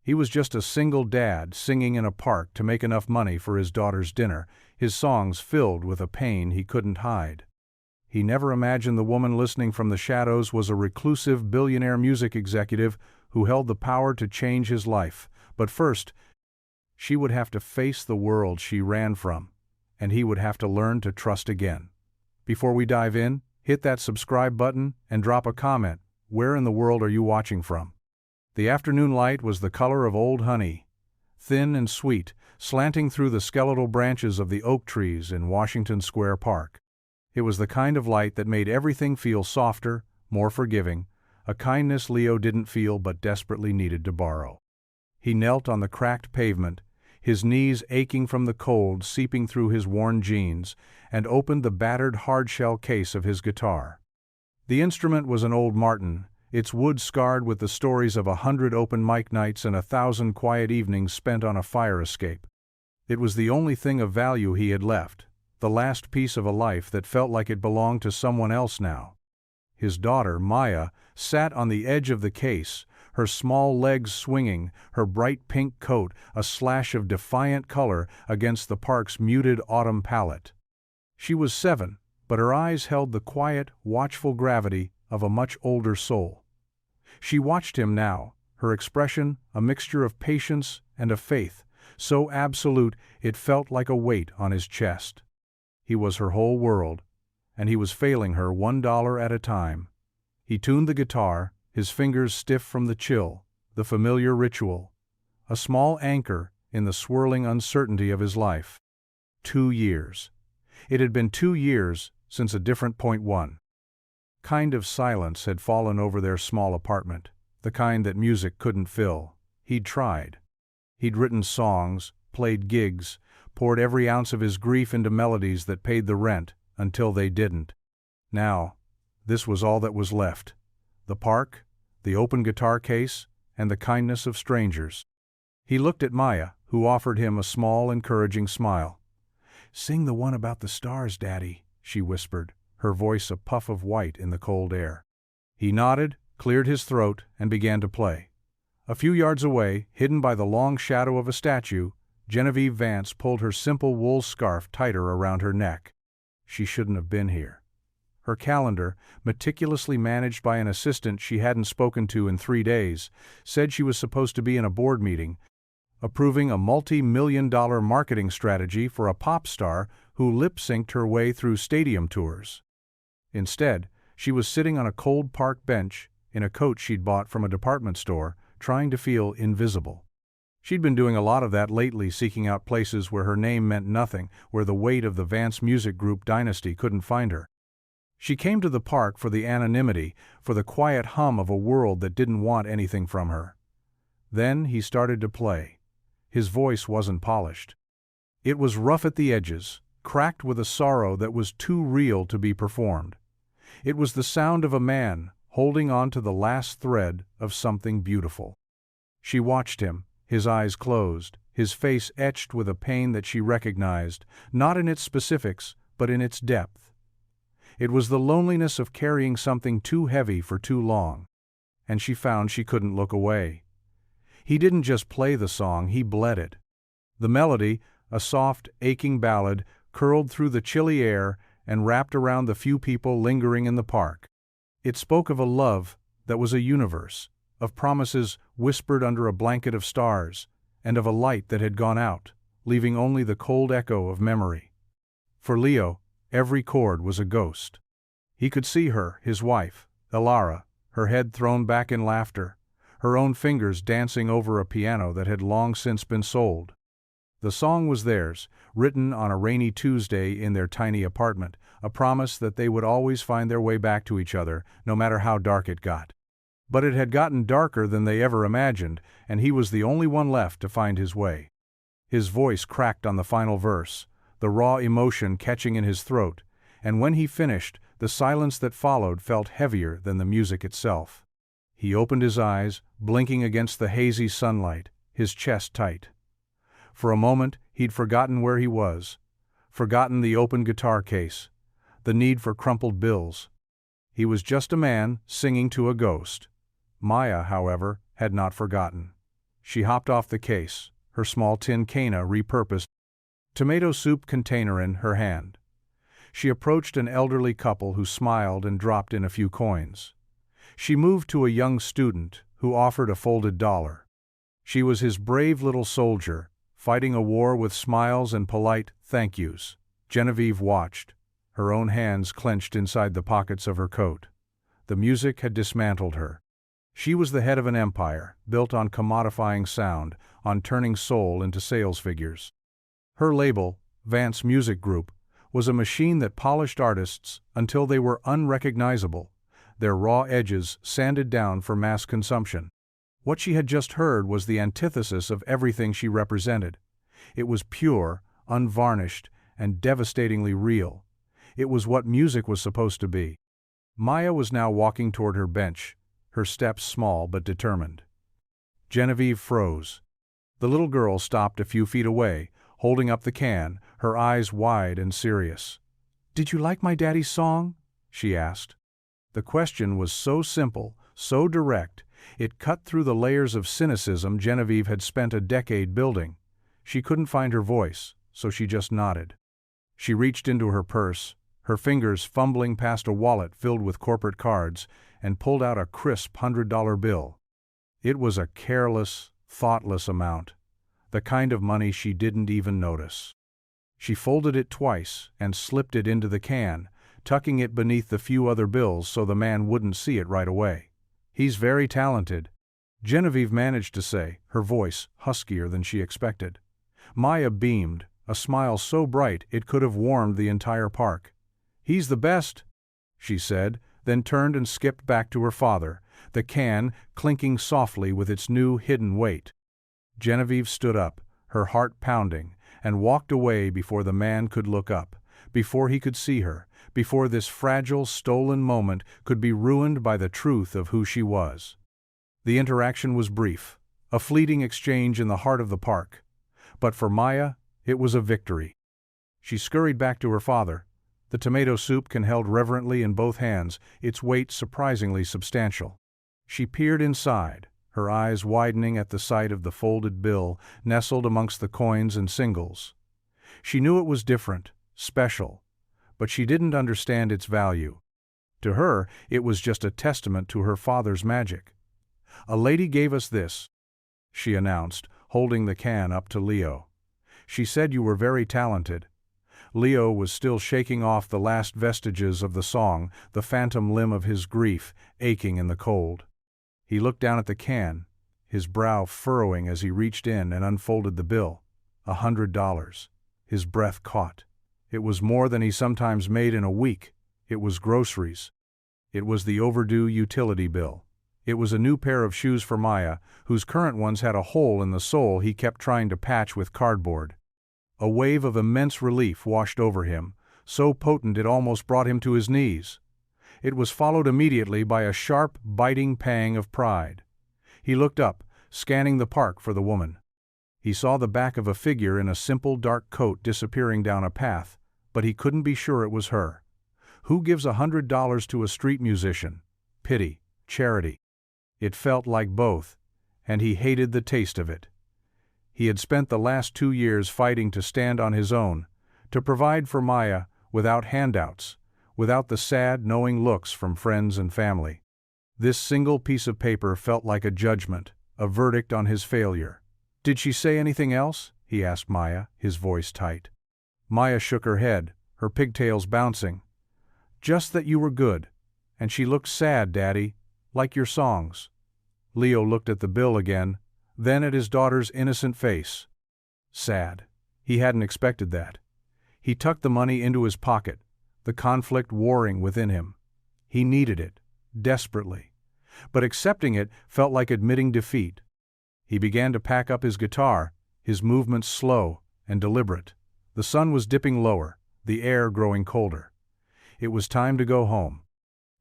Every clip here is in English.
He was just a single dad singing in a park to make enough money for his daughter's dinner, his songs filled with a pain he couldn't hide. He never imagined the woman listening from the shadows was a reclusive billionaire music executive who held the power to change his life. But first, she would have to face the world she ran from, and he would have to learn to trust again. Before we dive in, hit that subscribe button and drop a comment. Where in the world are you watching from? The afternoon light was the color of old honey, thin and sweet, slanting through the skeletal branches of the oak trees in Washington Square Park. It was the kind of light that made everything feel softer, more forgiving, a kindness Leo didn't feel but desperately needed to borrow. He knelt on the cracked pavement, his knees aching from the cold seeping through his worn jeans, and opened the battered hard-shell case of his guitar. The instrument was an old Martin, its wood scarred with the stories of 100 open mic nights and 1,000 quiet evenings spent on a fire escape. It was the only thing of value he had left, the last piece of a life that felt like it belonged to someone else now. His daughter, Maya, sat on the edge of the case, her small legs swinging, her bright pink coat a slash of defiant color against the park's muted autumn palette. She was 7, but her eyes held the quiet, watchful gravity of a much older soul. She watched him now, her expression a mixture of patience and of faith, so absolute it felt like a weight on his chest. He was her whole world, and he was failing her $1 at a time. He tuned the guitar, his fingers stiff from the chill, the familiar ritual, a small anchor in the swirling uncertainty of his life. 2 years. It had been 2 years since a different point one. Kind of silence had fallen over their small apartment, the kind that music couldn't fill. He'd tried. He'd written songs, played gigs, poured every ounce of his grief into melodies that paid the rent, until they didn't. Now, this was all that was left. The park, the open guitar case, and the kindness of strangers. He looked at Maya, who offered him a small, encouraging smile. "Sing the one about the stars, Daddy," she whispered, her voice a puff of white in the cold air. He nodded, cleared his throat, and began to play. A few yards away, hidden by the long shadow of a statue, Genevieve Vance pulled her simple wool scarf tighter around her neck. She shouldn't have been here. Her calendar, meticulously managed by an assistant she hadn't spoken to in 3 days, said she was supposed to be in a board meeting, approving a multi-million-dollar marketing strategy for a pop star who lip-synced her way through stadium tours. Instead, she was sitting on a cold park bench, in a coat she'd bought from a department store, trying to feel invisible. She'd been doing a lot of that lately, seeking out places where her name meant nothing, where the weight of the Vance Music Group dynasty couldn't find her. She came to the park for the anonymity, for the quiet hum of a world that didn't want anything from her. Then he started to play. His voice wasn't polished. It was rough at the edges, cracked with a sorrow that was too real to be performed. It was the sound of a man holding on to the last thread of something beautiful. She watched him, his eyes closed, his face etched with a pain that she recognized, not in its specifics, but in its depth. It was the loneliness of carrying something too heavy for too long, and she found she couldn't look away. He didn't just play the song, he bled it. The melody, a soft, aching ballad, curled through the chilly air and wrapped around the few people lingering in the park. It spoke of a love that was a universe, of promises whispered under a blanket of stars, and of a light that had gone out, leaving only the cold echo of memory. For Leo, every chord was a ghost. He could see her, his wife, Elara, her head thrown back in laughter, her own fingers dancing over a piano that had long since been sold. The song was theirs, written on a rainy Tuesday in their tiny apartment, a promise that they would always find their way back to each other, no matter how dark it got. But it had gotten darker than they ever imagined, and he was the only one left to find his way. His voice cracked on the final verse, the raw emotion catching in his throat, and when he finished, the silence that followed felt heavier than the music itself. He opened his eyes, blinking against the hazy sunlight, his chest tight. For a moment, he'd forgotten where he was, forgotten the open guitar case, the need for crumpled bills. He was just a man singing to a ghost. Maya, however, had not forgotten. She hopped off the case, her small tin cana repurposed, tomato soup container in her hand. She approached an elderly couple who smiled and dropped in a few coins. She moved to a young student who offered a folded dollar. She was his brave little soldier, fighting a war with smiles and polite thank yous. Genevieve watched, her own hands clenched inside the pockets of her coat. The music had dismantled her. She was the head of an empire, built on commodifying sound, on turning soul into sales figures. Her label, Vance Music Group, was a machine that polished artists until they were unrecognizable, their raw edges sanded down for mass consumption. What she had just heard was the antithesis of everything she represented. It was pure, unvarnished, and devastatingly real. It was what music was supposed to be. Maya was now walking toward her bench, her steps small but determined. Genevieve froze. The little girl stopped a few feet away, holding up the can, her eyes wide and serious. "Did you like my daddy's song?" she asked. The question was so simple, so direct, it cut through the layers of cynicism Genevieve had spent a decade building. She couldn't find her voice, so she just nodded. She reached into her purse, her fingers fumbling past a wallet filled with corporate cards, and pulled out a crisp $100 bill. It was a careless, thoughtless amount, the kind of money she didn't even notice. She folded it twice and slipped it into the can, tucking it beneath the few other bills so the man wouldn't see it right away. "He's very talented," Genevieve managed to say, her voice huskier than she expected. Maya beamed, a smile so bright it could have warmed the entire park. "He's the best," she said, then turned and skipped back to her father, the can clinking softly with its new hidden weight. Genevieve stood up, her heart pounding, and walked away before the man could look up, before he could see her, before this fragile, stolen moment could be ruined by the truth of who she was. The interaction was brief, a fleeting exchange in the heart of the park. But for Maya, it was a victory. She scurried back to her father, the tomato soup can held reverently in both hands, its weight surprisingly substantial. She peered inside, her eyes widening at the sight of the folded bill nestled amongst the coins and singles. She knew it was different, special, but she didn't understand its value. To her, it was just a testament to her father's magic. "A lady gave us this," she announced, holding the can up to Leo. "She said you were very talented." Leo was still shaking off the last vestiges of the song, the phantom limb of his grief aching in the cold. He looked down at the can, his brow furrowing as he reached in and unfolded the bill. $100. His breath caught. It was more than he sometimes made in a week. It was groceries. It was the overdue utility bill. It was a new pair of shoes for Maya, whose current ones had a hole in the sole he kept trying to patch with cardboard. A wave of immense relief washed over him, so potent it almost brought him to his knees. It was followed immediately by a sharp, biting pang of pride. He looked up, scanning the park for the woman. He saw the back of a figure in a simple dark coat disappearing down a path, but he couldn't be sure it was her. Who gives $100 to a street musician? Pity, charity. It felt like both, and he hated the taste of it. He had spent the last 2 years fighting to stand on his own, to provide for Maya without handouts, without the sad, knowing looks from friends and family. This single piece of paper felt like a judgment, a verdict on his failure. "Did she say anything else?" he asked Maya, his voice tight. Maya shook her head, her pigtails bouncing. "Just that you were good. And she looked sad, Daddy, like your songs." Leo looked at the bill again, then at his daughter's innocent face. Sad. He hadn't expected that. He tucked the money into his pocket, the conflict warring within him. He needed it, desperately. But accepting it felt like admitting defeat. He began to pack up his guitar, his movements slow and deliberate. The sun was dipping lower, the air growing colder. It was time to go home.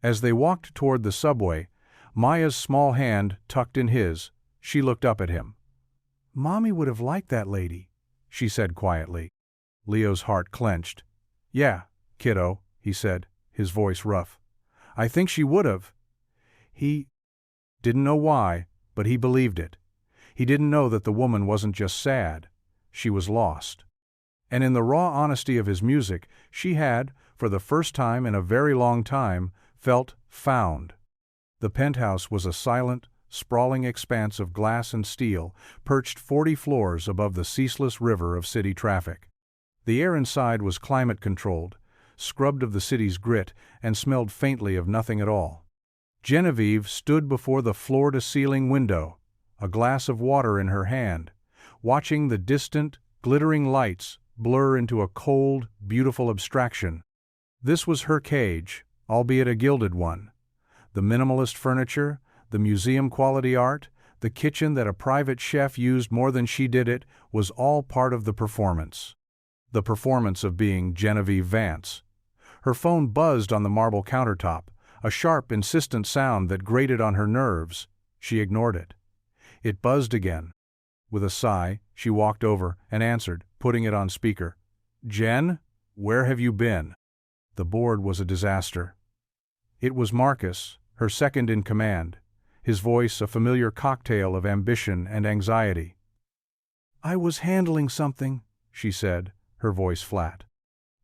As they walked toward the subway, Maya's small hand tucked in his, she looked up at him. "Mommy would have liked that lady," she said quietly. Leo's heart clenched. "Yeah, kiddo," he said, his voice rough. "I think she would have." He didn't know why, but he believed it. He didn't know that the woman wasn't just sad, she was lost. And in the raw honesty of his music, she had, for the first time in a very long time, felt found. The penthouse was a silent, sprawling expanse of glass and steel, perched 40 floors above the ceaseless river of city traffic. The air inside was climate-controlled, scrubbed of the city's grit, and smelled faintly of nothing at all. Genevieve stood before the floor-to-ceiling window, a glass of water in her hand, watching the distant, glittering lights blur into a cold, beautiful abstraction. This was her cage, albeit a gilded one. The minimalist furniture, the museum-quality art, the kitchen that a private chef used more than she did it, was all part of the performance. The performance of being Genevieve Vance. Her phone buzzed on the marble countertop, a sharp, insistent sound that grated on her nerves. She ignored it. It buzzed again. With a sigh, she walked over and answered, putting it on speaker. "Jen, where have you been?" The board was a disaster. It was Marcus, her second in command, his voice a familiar cocktail of ambition and anxiety. "I was handling something," she said, her voice flat.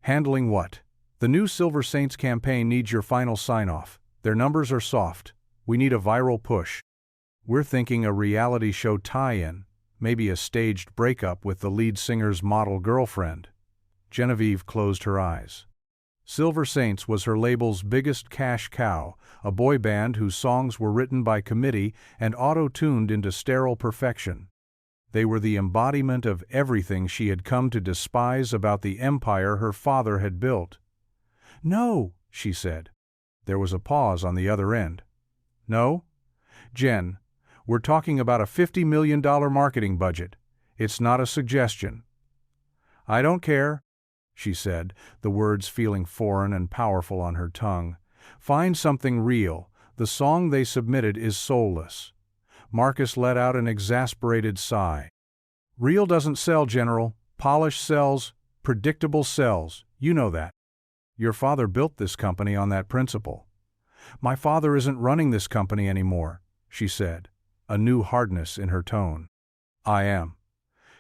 "Handling what?" "The new Silver Saints campaign needs your final sign-off. Their numbers are soft. We need a viral push. We're thinking a reality show tie-in, maybe a staged breakup with the lead singer's model girlfriend." Genevieve closed her eyes. Silver Saints was her label's biggest cash cow, a boy band whose songs were written by committee and auto-tuned into sterile perfection. They were the embodiment of everything she had come to despise about the empire her father had built. "No," she said. There was a pause on the other end. "No? Jen, we're talking about a $50 million marketing budget. It's not a suggestion." "I don't care," she said, the words feeling foreign and powerful on her tongue. "Find something real. The song they submitted is soulless." Marcus let out an exasperated sigh. "Real doesn't sell, General. Polish sells, predictable sells. You know that. Your father built this company on that principle." "My father isn't running this company anymore," she said, a new hardness in her tone. "I am."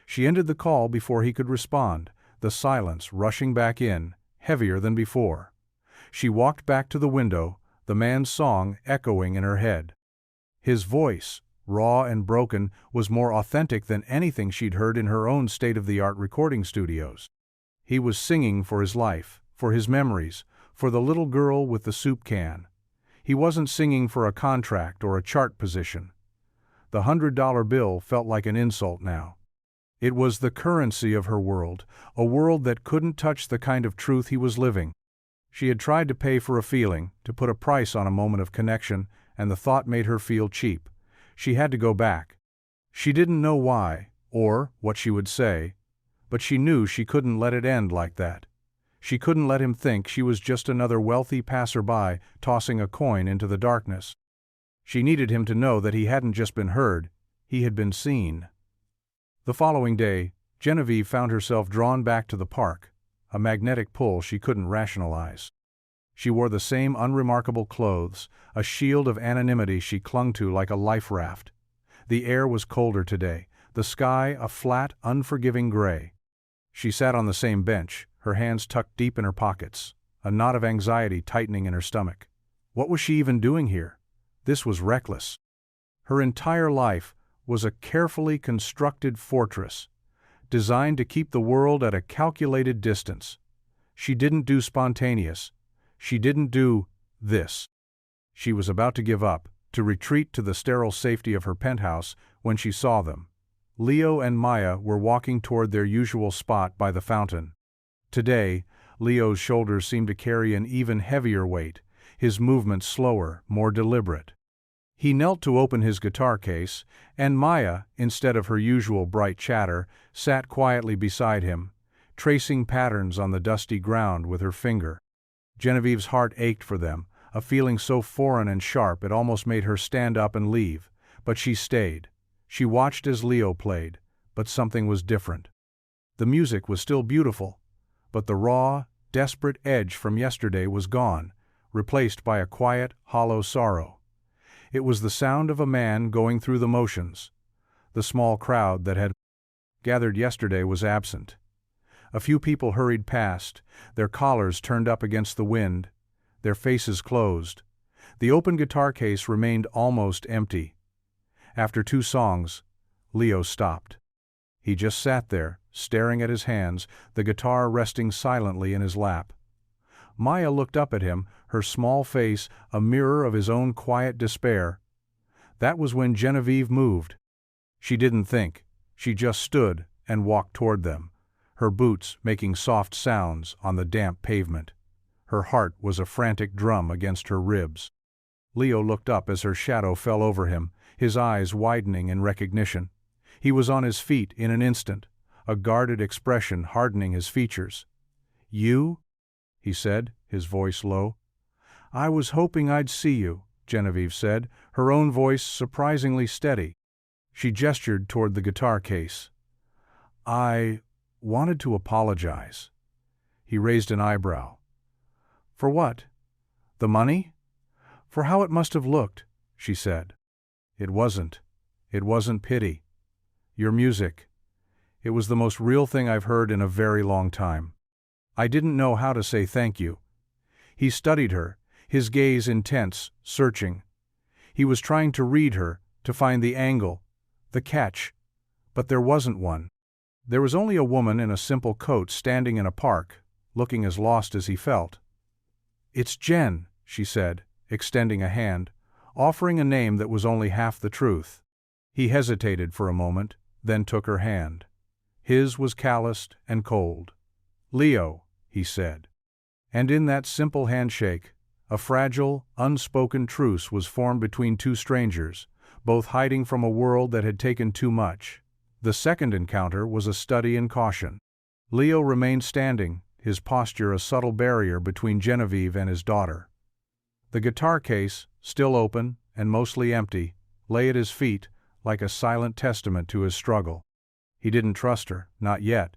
She ended the call before he could respond, the silence rushing back in, heavier than before. She walked back to the window, the man's song echoing in her head. His voice, raw and broken, was more authentic than anything she'd heard in her own state-of-the-art recording studios. He was singing for his life, for his memories, for the little girl with the soup can. He wasn't singing for a contract or a chart position. The $100 bill felt like an insult now. It was the currency of her world, a world that couldn't touch the kind of truth he was living. She had tried to pay for a feeling, to put a price on a moment of connection, and the thought made her feel cheap. She had to go back. She didn't know why, or what she would say, but she knew she couldn't let it end like that. She couldn't let him think she was just another wealthy passerby tossing a coin into the darkness. She needed him to know that he hadn't just been heard, he had been seen. The following day, Genevieve found herself drawn back to the park, a magnetic pull she couldn't rationalize. She wore the same unremarkable clothes, a shield of anonymity she clung to like a life raft. The air was colder today, the sky a flat, unforgiving gray. She sat on the same bench, her hands tucked deep in her pockets, a knot of anxiety tightening in her stomach. What was she even doing here? This was reckless. Her entire life was a carefully constructed fortress, designed to keep the world at a calculated distance. She didn't do spontaneous. She didn't do this. She was about to give up, to retreat to the sterile safety of her penthouse, when she saw them. Leo and Maya were walking toward their usual spot by the fountain. Today, Leo's shoulders seemed to carry an even heavier weight, his movements slower, more deliberate. He knelt to open his guitar case, and Maya, instead of her usual bright chatter, sat quietly beside him, tracing patterns on the dusty ground with her finger. Genevieve's heart ached for them, a feeling so foreign and sharp it almost made her stand up and leave, but she stayed. She watched as Leo played, but something was different. The music was still beautiful, but the raw, desperate edge from yesterday was gone, replaced by a quiet, hollow sorrow. It was the sound of a man going through the motions, The small crowd that had gathered yesterday was absent. A few people hurried past, their collars turned up against the wind, their faces closed. The open guitar case remained almost empty. After 2 songs, Leo stopped. He just sat there, staring at his hands, the guitar resting silently in his lap. Maya looked up at him, her small face a mirror of his own quiet despair. That was when Genevieve moved. She didn't think. She just stood and walked toward them, her boots making soft sounds on the damp pavement. Her heart was a frantic drum against her ribs. Leo looked up as her shadow fell over him, his eyes widening in recognition. He was on his feet in an instant, a guarded expression hardening his features. "You?" he said, his voice low. "I was hoping I'd see you," Genevieve said, her own voice surprisingly steady. She gestured toward the guitar case. "I wanted to apologize." He raised an eyebrow. "For what? The money?" "For how it must have looked," she said. It wasn't pity. Your music. It was the most real thing I've heard in a very long time. I didn't know how to say thank you." He studied her, his gaze intense, searching. He was trying to read her, to find the angle, the catch. But there wasn't one. There was only a woman in a simple coat standing in a park, looking as lost as he felt. "It's Jen," she said, extending a hand, offering a name that was only half the truth. He hesitated for a moment, then took her hand. His was calloused and cold. "Leo," he said. And in that simple handshake, a fragile, unspoken truce was formed between 2 strangers, both hiding from a world that had taken too much. The second encounter was a study in caution. Leo remained standing, his posture a subtle barrier between Genevieve and his daughter. The guitar case, still open and mostly empty, lay at his feet like a silent testament to his struggle. He didn't trust her, not yet,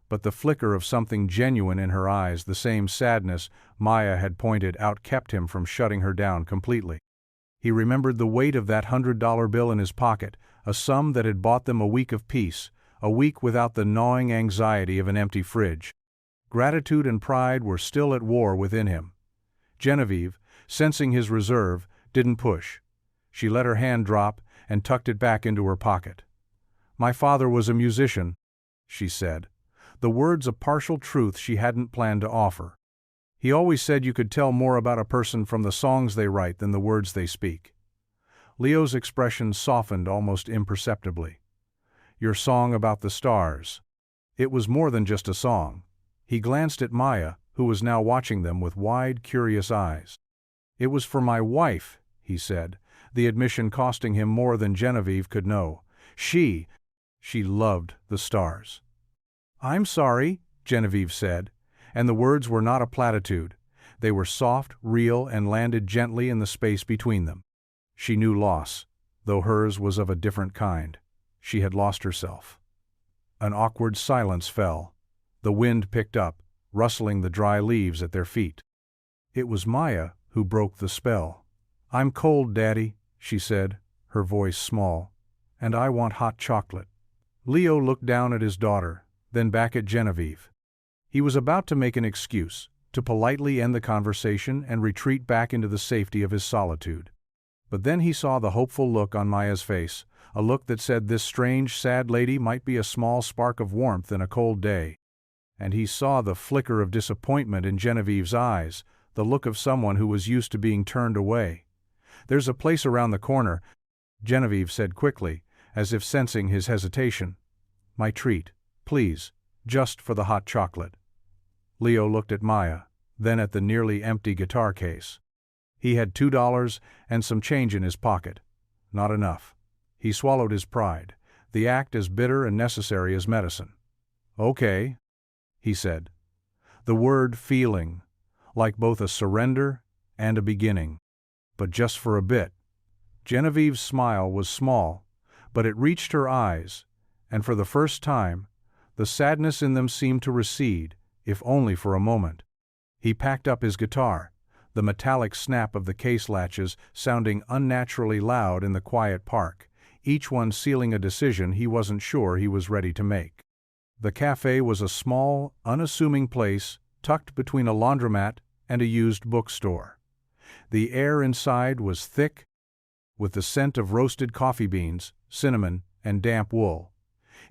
but the flicker of something genuine in her eyes, the same sadness Maya had pointed out, kept him from shutting her down completely. He remembered the weight of that $100 bill in his pocket, a sum that had bought them a week of peace, a week without the gnawing anxiety of an empty fridge. Gratitude and pride were still at war within him. Genevieve, sensing his reserve, didn't push. She let her hand drop and tucked it back into her pocket. "My father was a musician," she said, the words a partial truth she hadn't planned to offer. "He always said you could tell more about a person from the songs they write than the words they speak." Leo's expression softened almost imperceptibly. "Your song about the stars." It was more than just a song. He glanced at Maya, who was now watching them with wide, curious eyes. "It was for my wife," he said, the admission costing him more than Genevieve could know. She loved the stars. "I'm sorry," Genevieve said, and the words were not a platitude. They were soft, real, and landed gently in the space between them. She knew loss, though hers was of a different kind. She had lost herself. An awkward silence fell. The wind picked up, rustling the dry leaves at their feet. It was Maya who broke the spell. "I'm cold, Daddy," she said, her voice small, "and I want hot chocolate." Leo looked down at his daughter, then back at Genevieve. He was about to make an excuse, to politely end the conversation and retreat back into the safety of his solitude. But then he saw the hopeful look on Maya's face, a look that said this strange, sad lady might be a small spark of warmth in a cold day. And he saw the flicker of disappointment in Genevieve's eyes, the look of someone who was used to being turned away. "There's a place around the corner," Genevieve said quickly, as if sensing his hesitation. "My treat, please, just for the hot chocolate." Leo looked at Maya, then at the nearly empty guitar case. He had $2 and some change in his pocket. Not enough. He swallowed his pride, the act as bitter and necessary as medicine. "Okay," he said. The word feeling, like both a surrender and a beginning. "But just for a bit." Genevieve's smile was small, but it reached her eyes, and for the first time, the sadness in them seemed to recede, if only for a moment. He packed up his guitar, the metallic snap of the case latches sounding unnaturally loud in the quiet park. each one sealing a decision he wasn't sure he was ready to make. The cafe was a small, unassuming place tucked between a laundromat and a used bookstore. The air inside was thick, with the scent of roasted coffee beans, cinnamon, and damp wool.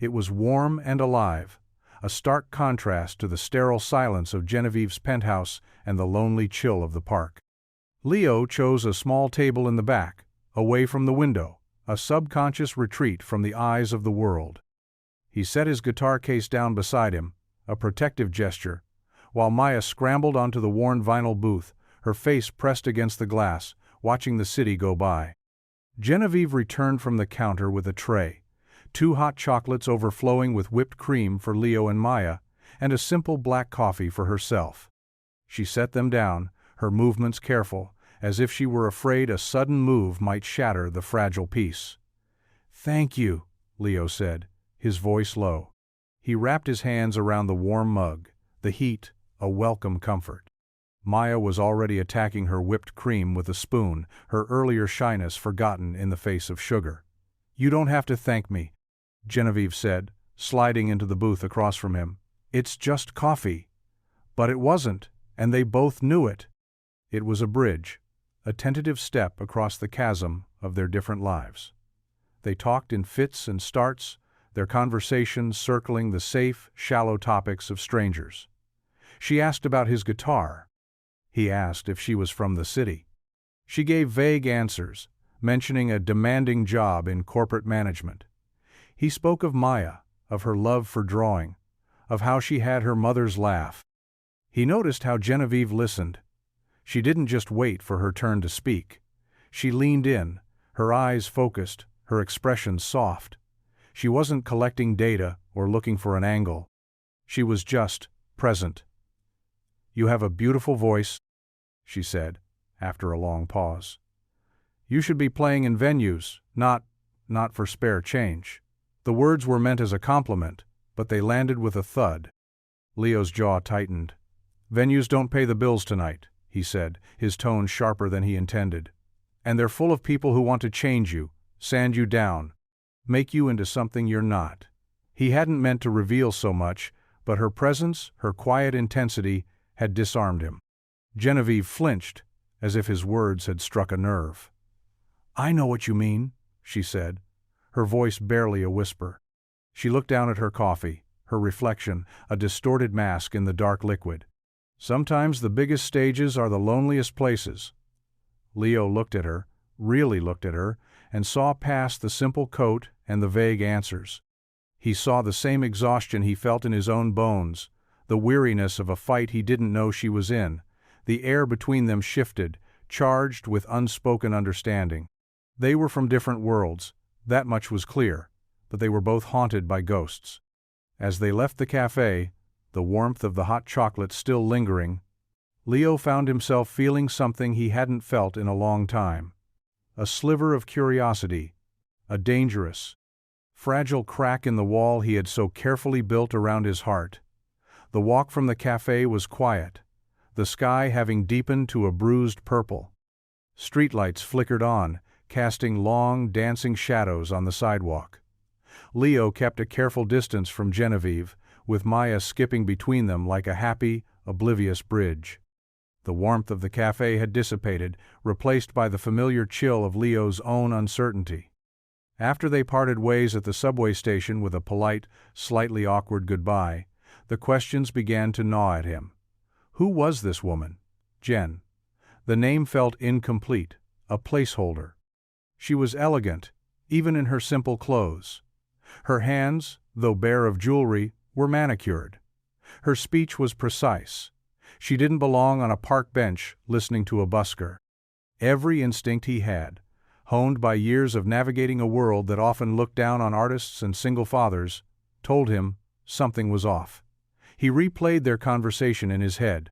It was warm and alive, a stark contrast to the sterile silence of Genevieve's penthouse and the lonely chill of the park. Leo chose a small table in the back, away from the window, a subconscious retreat from the eyes of the world. He set his guitar case down beside him, a protective gesture, while Maya scrambled onto the worn vinyl booth, her face pressed against the glass, watching the city go by. Genevieve returned from the counter with a tray, 2 hot chocolates overflowing with whipped cream for Leo and Maya, and a simple black coffee for herself. She set them down, her movements careful, as if she were afraid a sudden move might shatter the fragile peace. "Thank you," Leo said, his voice low. He wrapped his hands around the warm mug, the heat a welcome comfort. Maya was already attacking her whipped cream with a spoon, her earlier shyness forgotten in the face of sugar. "You don't have to thank me," Genevieve said, sliding into the booth across from him. "It's just coffee." But it wasn't, and they both knew it. It was a bridge, a tentative step across the chasm of their different lives. They talked in fits and starts, their conversations circling the safe, shallow topics of strangers. She asked about his guitar. He asked if she was from the city. She gave vague answers, mentioning a demanding job in corporate management. He spoke of Maya, of her love for drawing, of how she had her mother's laugh. He noticed how Genevieve listened. She didn't just wait for her turn to speak. She leaned in, her eyes focused, her expression soft. She wasn't collecting data or looking for an angle. She was just present. "You have a beautiful voice," she said, after a long pause. "You should be playing in venues, not for spare change." The words were meant as a compliment, but they landed with a thud. Leo's jaw tightened. "Venues don't pay the bills tonight," he said, his tone sharper than he intended. "And they're full of people who want to change you, sand you down, make you into something you're not." He hadn't meant to reveal so much, but her presence, her quiet intensity, had disarmed him. Genevieve flinched, as if his words had struck a nerve. "I know what you mean," she said, her voice barely a whisper. She looked down at her coffee, her reflection, a distorted mask in the dark liquid. "Sometimes the biggest stages are the loneliest places." Leo looked at her, really looked at her, and saw past the simple coat and the vague answers. He saw the same exhaustion he felt in his own bones, the weariness of a fight he didn't know she was in. The air between them shifted, charged with unspoken understanding. They were from different worlds, that much was clear, but they were both haunted by ghosts. As they left the cafe, the warmth of the hot chocolate still lingering, Leo found himself feeling something he hadn't felt in a long time. A sliver of curiosity, a dangerous, fragile crack in the wall he had so carefully built around his heart. The walk from the cafe was quiet, the sky having deepened to a bruised purple. Streetlights flickered on, casting long, dancing shadows on the sidewalk. Leo kept a careful distance from Genevieve, with Maya skipping between them like a happy, oblivious bridge. The warmth of the cafe had dissipated, replaced by the familiar chill of Leo's own uncertainty. After they parted ways at the subway station with a polite, slightly awkward goodbye, the questions began to gnaw at him. Who was this woman? Jen. The name felt incomplete, a placeholder. She was elegant, even in her simple clothes. Her hands, though bare of jewelry, were manicured. Her speech was precise. She didn't belong on a park bench listening to a busker. Every instinct he had, honed by years of navigating a world that often looked down on artists and single fathers, told him something was off. He replayed their conversation in his head.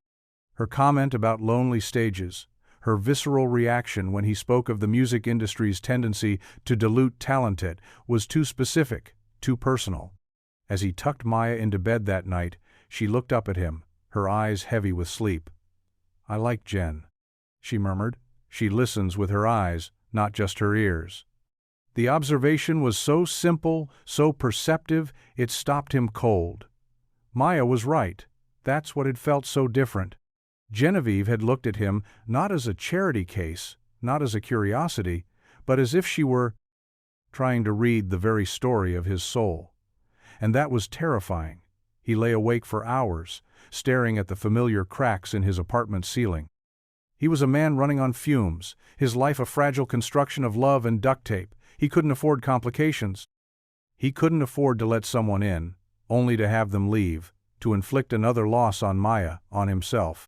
Her comment about lonely stages, her visceral reaction when he spoke of the music industry's tendency to dilute talent, was too specific, too personal. As he tucked Maya into bed that night, she looked up at him, her eyes heavy with sleep. "I like Jen," she murmured. "She listens with her eyes, not just her ears." The observation was so simple, so perceptive, it stopped him cold. Maya was right. That's what had felt so different. Genevieve had looked at him not as a charity case, not as a curiosity, but as if she were trying to read the very story of his soul. And that was terrifying. He lay awake for hours, staring at the familiar cracks in his apartment ceiling. He was a man running on fumes, his life a fragile construction of love and duct tape. He couldn't afford complications. He couldn't afford to let someone in, only to have them leave, to inflict another loss on Maya, on himself.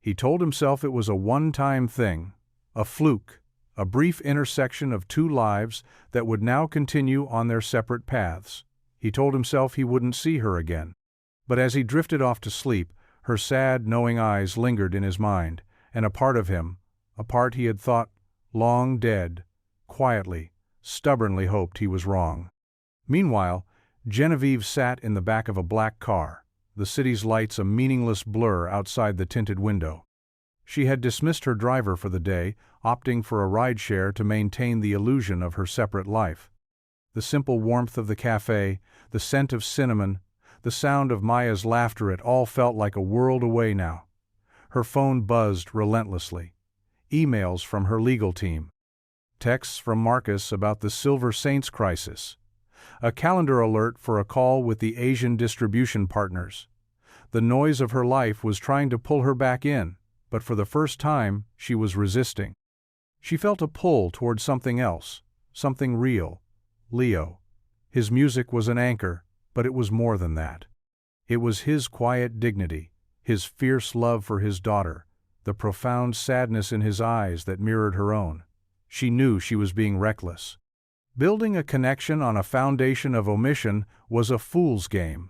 He told himself it was a one-time thing, a fluke, a brief intersection of two lives that would now continue on their separate paths. He told himself he wouldn't see her again. But as he drifted off to sleep, her sad, knowing eyes lingered in his mind, and a part of him, a part he had thought long dead, quietly, stubbornly hoped he was wrong. Meanwhile, Genevieve sat in the back of a black car, the city's lights a meaningless blur outside the tinted window. She had dismissed her driver for the day, opting for a rideshare to maintain the illusion of her separate life. The simple warmth of the cafe, the scent of cinnamon, the sound of Maya's laughter, it all felt like a world away now. Her phone buzzed relentlessly. Emails from her legal team. Texts from Marcus about the Silver Saints crisis. A calendar alert for a call with the Asian distribution partners. The noise of her life was trying to pull her back in, but for the first time she was resisting. She felt a pull toward something else, something real. Leo. His music was an anchor, but it was more than that. It was his quiet dignity, his fierce love for his daughter, the profound sadness in his eyes that mirrored her own. She knew she was being reckless. Building a connection on a foundation of omission was a fool's game.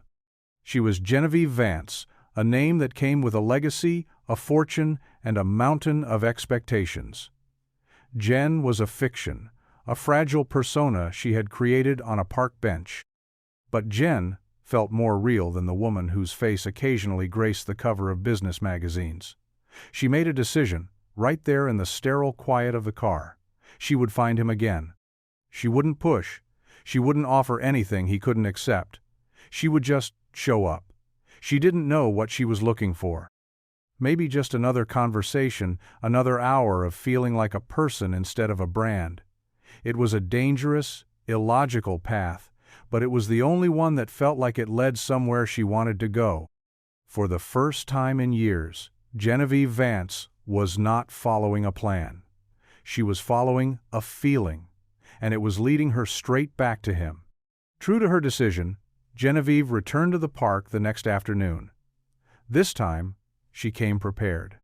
She was Genevieve Vance, a name that came with a legacy, a fortune, and a mountain of expectations. Jen was a fiction, a fragile persona she had created on a park bench. But Jen felt more real than the woman whose face occasionally graced the cover of business magazines. She made a decision, right there in the sterile quiet of the car. She would find him again. She wouldn't push. She wouldn't offer anything he couldn't accept. She would just show up. She didn't know what she was looking for. Maybe just another conversation, another hour of feeling like a person instead of a brand. It was a dangerous, illogical path, but it was the only one that felt like it led somewhere she wanted to go. For the first time in years, Genevieve Vance was not following a plan. She was following a feeling, and it was leading her straight back to him. True to her decision, Genevieve returned to the park the next afternoon. This time, she came prepared.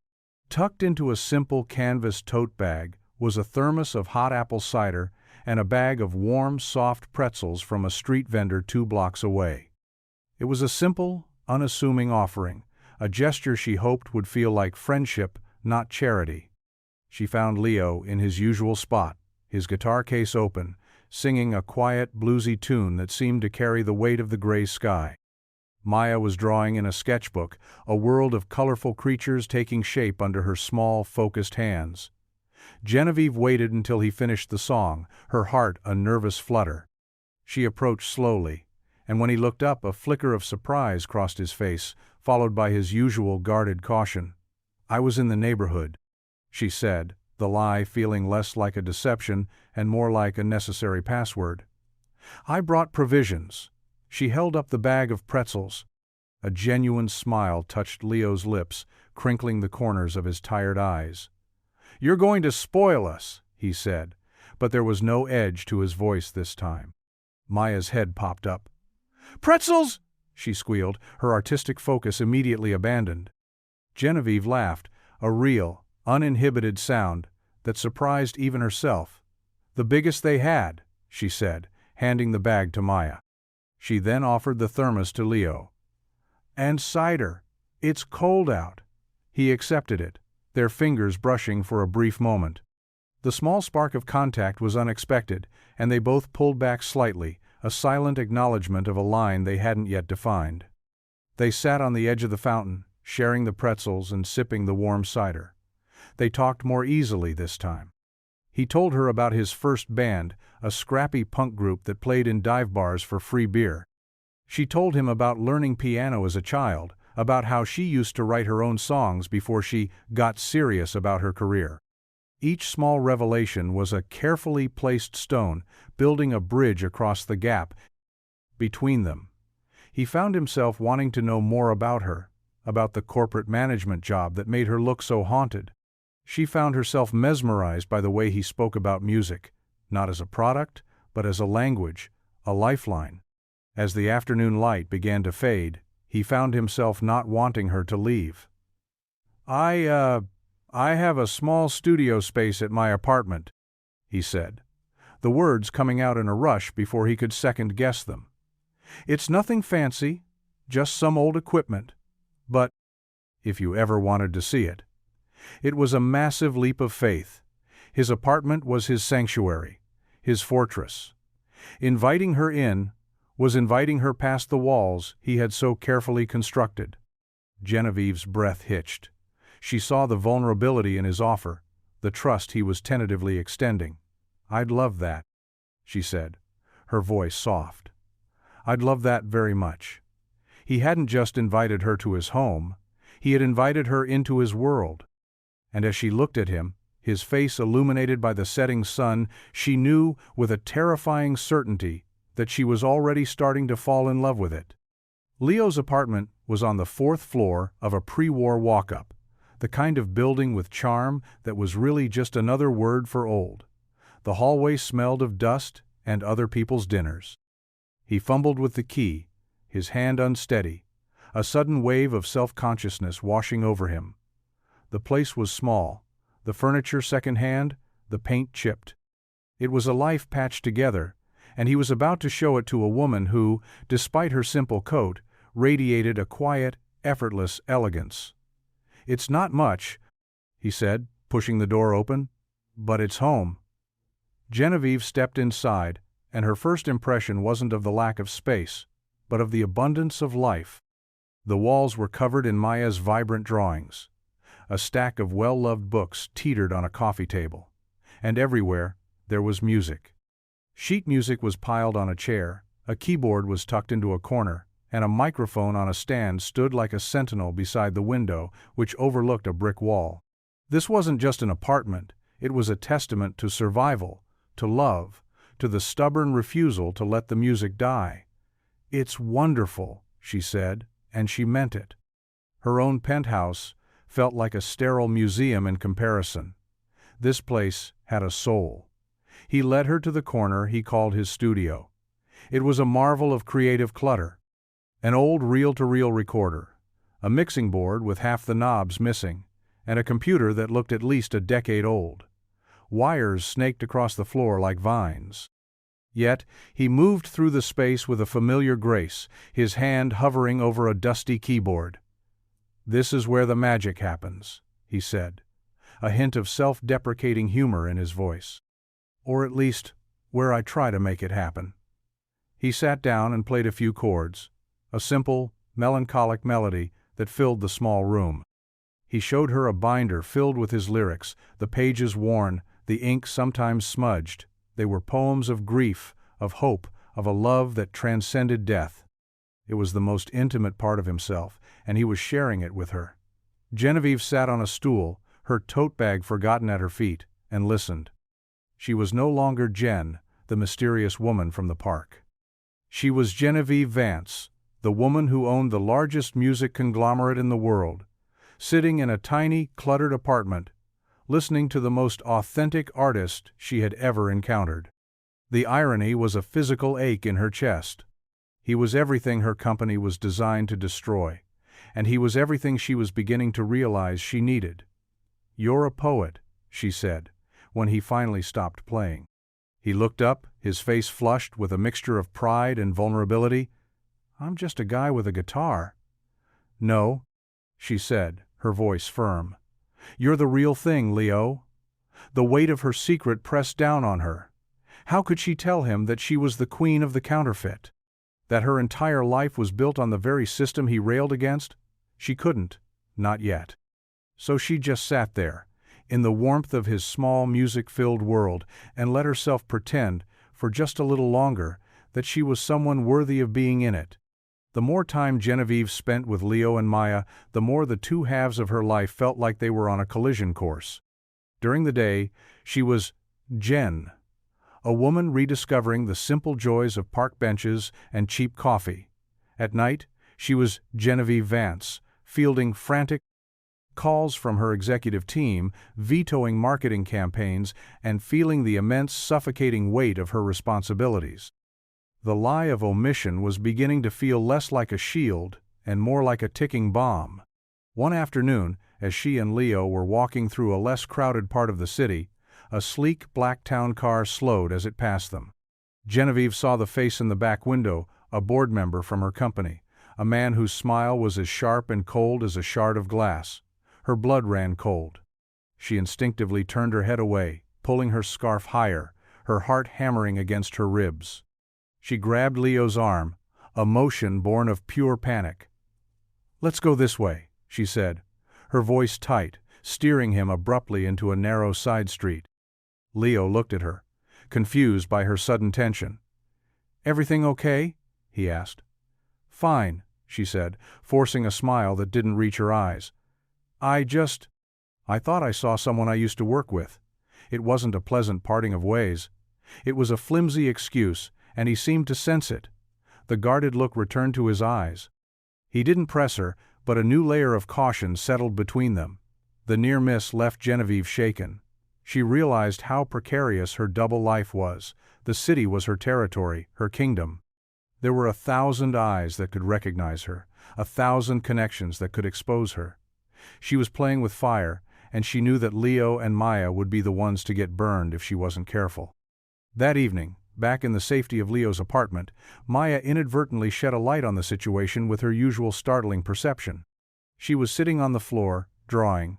Tucked into a simple canvas tote bag was a thermos of hot apple cider and a bag of warm, soft pretzels from a street vendor 2 blocks away. It was a simple, unassuming offering, a gesture she hoped would feel like friendship, not charity. She found Leo in his usual spot, his guitar case open, singing a quiet, bluesy tune that seemed to carry the weight of the gray sky. Maya was drawing in a sketchbook, a world of colorful creatures taking shape under her small, focused hands. Genevieve waited until he finished the song, her heart a nervous flutter. She approached slowly, and when he looked up, a flicker of surprise crossed his face, followed by his usual guarded caution. "I was in the neighborhood," she said, the lie feeling less like a deception and more like a necessary password. "I brought provisions." She held up the bag of pretzels. A genuine smile touched Leo's lips, crinkling the corners of his tired eyes. "You're going to spoil us," he said, but there was no edge to his voice this time. Maya's head popped up. "Pretzels!" she squealed, her artistic focus immediately abandoned. Genevieve laughed, a real, uninhibited sound that surprised even herself. "The biggest they had," she said, handing the bag to Maya. She then offered the thermos to Leo. "And cider. It's cold out." He accepted it, their fingers brushing for a brief moment. The small spark of contact was unexpected, and they both pulled back slightly, a silent acknowledgement of a line they hadn't yet defined. They sat on the edge of the fountain, sharing the pretzels and sipping the warm cider. They talked more easily this time. He told her about his first band, a scrappy punk group that played in dive bars for free beer. She told him about learning piano as a child, about how she used to write her own songs before she got serious about her career. Each small revelation was a carefully placed stone, building a bridge across the gap between them. He found himself wanting to know more about her, about the corporate management job that made her look so haunted. She found herself mesmerized by the way he spoke about music, not as a product, but as a language, a lifeline. As the afternoon light began to fade, he found himself not wanting her to leave. I have a small studio space at my apartment," he said, the words coming out in a rush before he could second-guess them. "It's nothing fancy, just some old equipment, but if you ever wanted to see it." It was a massive leap of faith. His apartment was his sanctuary, his fortress. Inviting her in was inviting her past the walls he had so carefully constructed. Genevieve's breath hitched. She saw the vulnerability in his offer, the trust he was tentatively extending. "I'd love that," she said, her voice soft. "I'd love that very much." He hadn't just invited her to his home, he had invited her into his world. And as she looked at him, his face illuminated by the setting sun, she knew with a terrifying certainty that she was already starting to fall in love with it. Leo's apartment was on the 4th floor of a pre-war walk-up, the kind of building with charm that was really just another word for old. The hallway smelled of dust and other people's dinners. He fumbled with the key, his hand unsteady, a sudden wave of self-consciousness washing over him. The place was small, the furniture second-hand, the paint chipped. It was a life patched together, and he was about to show it to a woman who, despite her simple coat, radiated a quiet, effortless elegance. "It's not much," he said, pushing the door open, "but it's home." Genevieve stepped inside, and her first impression wasn't of the lack of space, but of the abundance of life. The walls were covered in Maya's vibrant drawings. A stack of well-loved books teetered on a coffee table, and everywhere there was music. Sheet music was piled on a chair, a keyboard was tucked into a corner, and a microphone on a stand stood like a sentinel beside the window, which overlooked a brick wall. This wasn't just an apartment, it was a testament to survival, to love, to the stubborn refusal to let the music die. "It's wonderful," she said, and she meant it. Her own penthouse felt like a sterile museum in comparison. This place had a soul. He led her to the corner he called his studio. It was a marvel of creative clutter. An old reel-to-reel recorder, a mixing board with half the knobs missing, and a computer that looked at least a decade old. Wires snaked across the floor like vines. Yet he moved through the space with a familiar grace, his hand hovering over a dusty keyboard. "This is where the magic happens," he said, a hint of self-deprecating humor in his voice. "Or at least, where I try to make it happen." He sat down and played a few chords, a simple, melancholic melody that filled the small room. He showed her a binder filled with his lyrics, the pages worn, the ink sometimes smudged. They were poems of grief, of hope, of a love that transcended death. It was the most intimate part of himself, and he was sharing it with her. Genevieve sat on a stool, her tote bag forgotten at her feet, and listened. She was no longer Jen, the mysterious woman from the park. She was Genevieve Vance, the woman who owned the largest music conglomerate in the world, sitting in a tiny, cluttered apartment, listening to the most authentic artist she had ever encountered. The irony was a physical ache in her chest. He was everything her company was designed to destroy, and he was everything she was beginning to realize she needed. "You're a poet," she said, when he finally stopped playing. He looked up, his face flushed with a mixture of pride and vulnerability. "I'm just a guy with a guitar." "No," she said, her voice firm. "You're the real thing, Leo." The weight of her secret pressed down on her. How could she tell him that she was the queen of the counterfeit? That her entire life was built on the very system he railed against? She couldn't, not yet. So she just sat there, in the warmth of his small music-filled world, and let herself pretend, for just a little longer, that she was someone worthy of being in it. The more time Genevieve spent with Leo and Maya, the more the two halves of her life felt like they were on a collision course. During the day, she was Jen, a woman rediscovering the simple joys of park benches and cheap coffee. At night, she was Genevieve Vance, fielding frantic calls from her executive team, vetoing marketing campaigns, and feeling the immense, suffocating weight of her responsibilities. The lie of omission was beginning to feel less like a shield and more like a ticking bomb. One afternoon, as she and Leo were walking through a less crowded part of the city, a sleek black town car slowed as it passed them. Genevieve saw the face in the back window, a board member from her company, a man whose smile was as sharp and cold as a shard of glass. Her blood ran cold. She instinctively turned her head away, pulling her scarf higher, her heart hammering against her ribs. She grabbed Leo's arm, a motion born of pure panic. "Let's go this way," she said, her voice tight, steering him abruptly into a narrow side street. Leo looked at her, confused by her sudden tension. "Everything okay?" he asked. "Fine," she said, forcing a smile that didn't reach her eyes. I thought I saw someone I used to work with." It wasn't a pleasant parting of ways. It was a flimsy excuse, and he seemed to sense it. The guarded look returned to his eyes. He didn't press her, but a new layer of caution settled between them. The near miss left Genevieve shaken. She realized how precarious her double life was. The city was her territory, her kingdom. There were 1,000 eyes that could recognize her, 1,000 connections that could expose her. She was playing with fire, and she knew that Leo and Maya would be the ones to get burned if she wasn't careful. That evening, back in the safety of Leo's apartment, Maya inadvertently shed a light on the situation with her usual startling perception. She was sitting on the floor, drawing,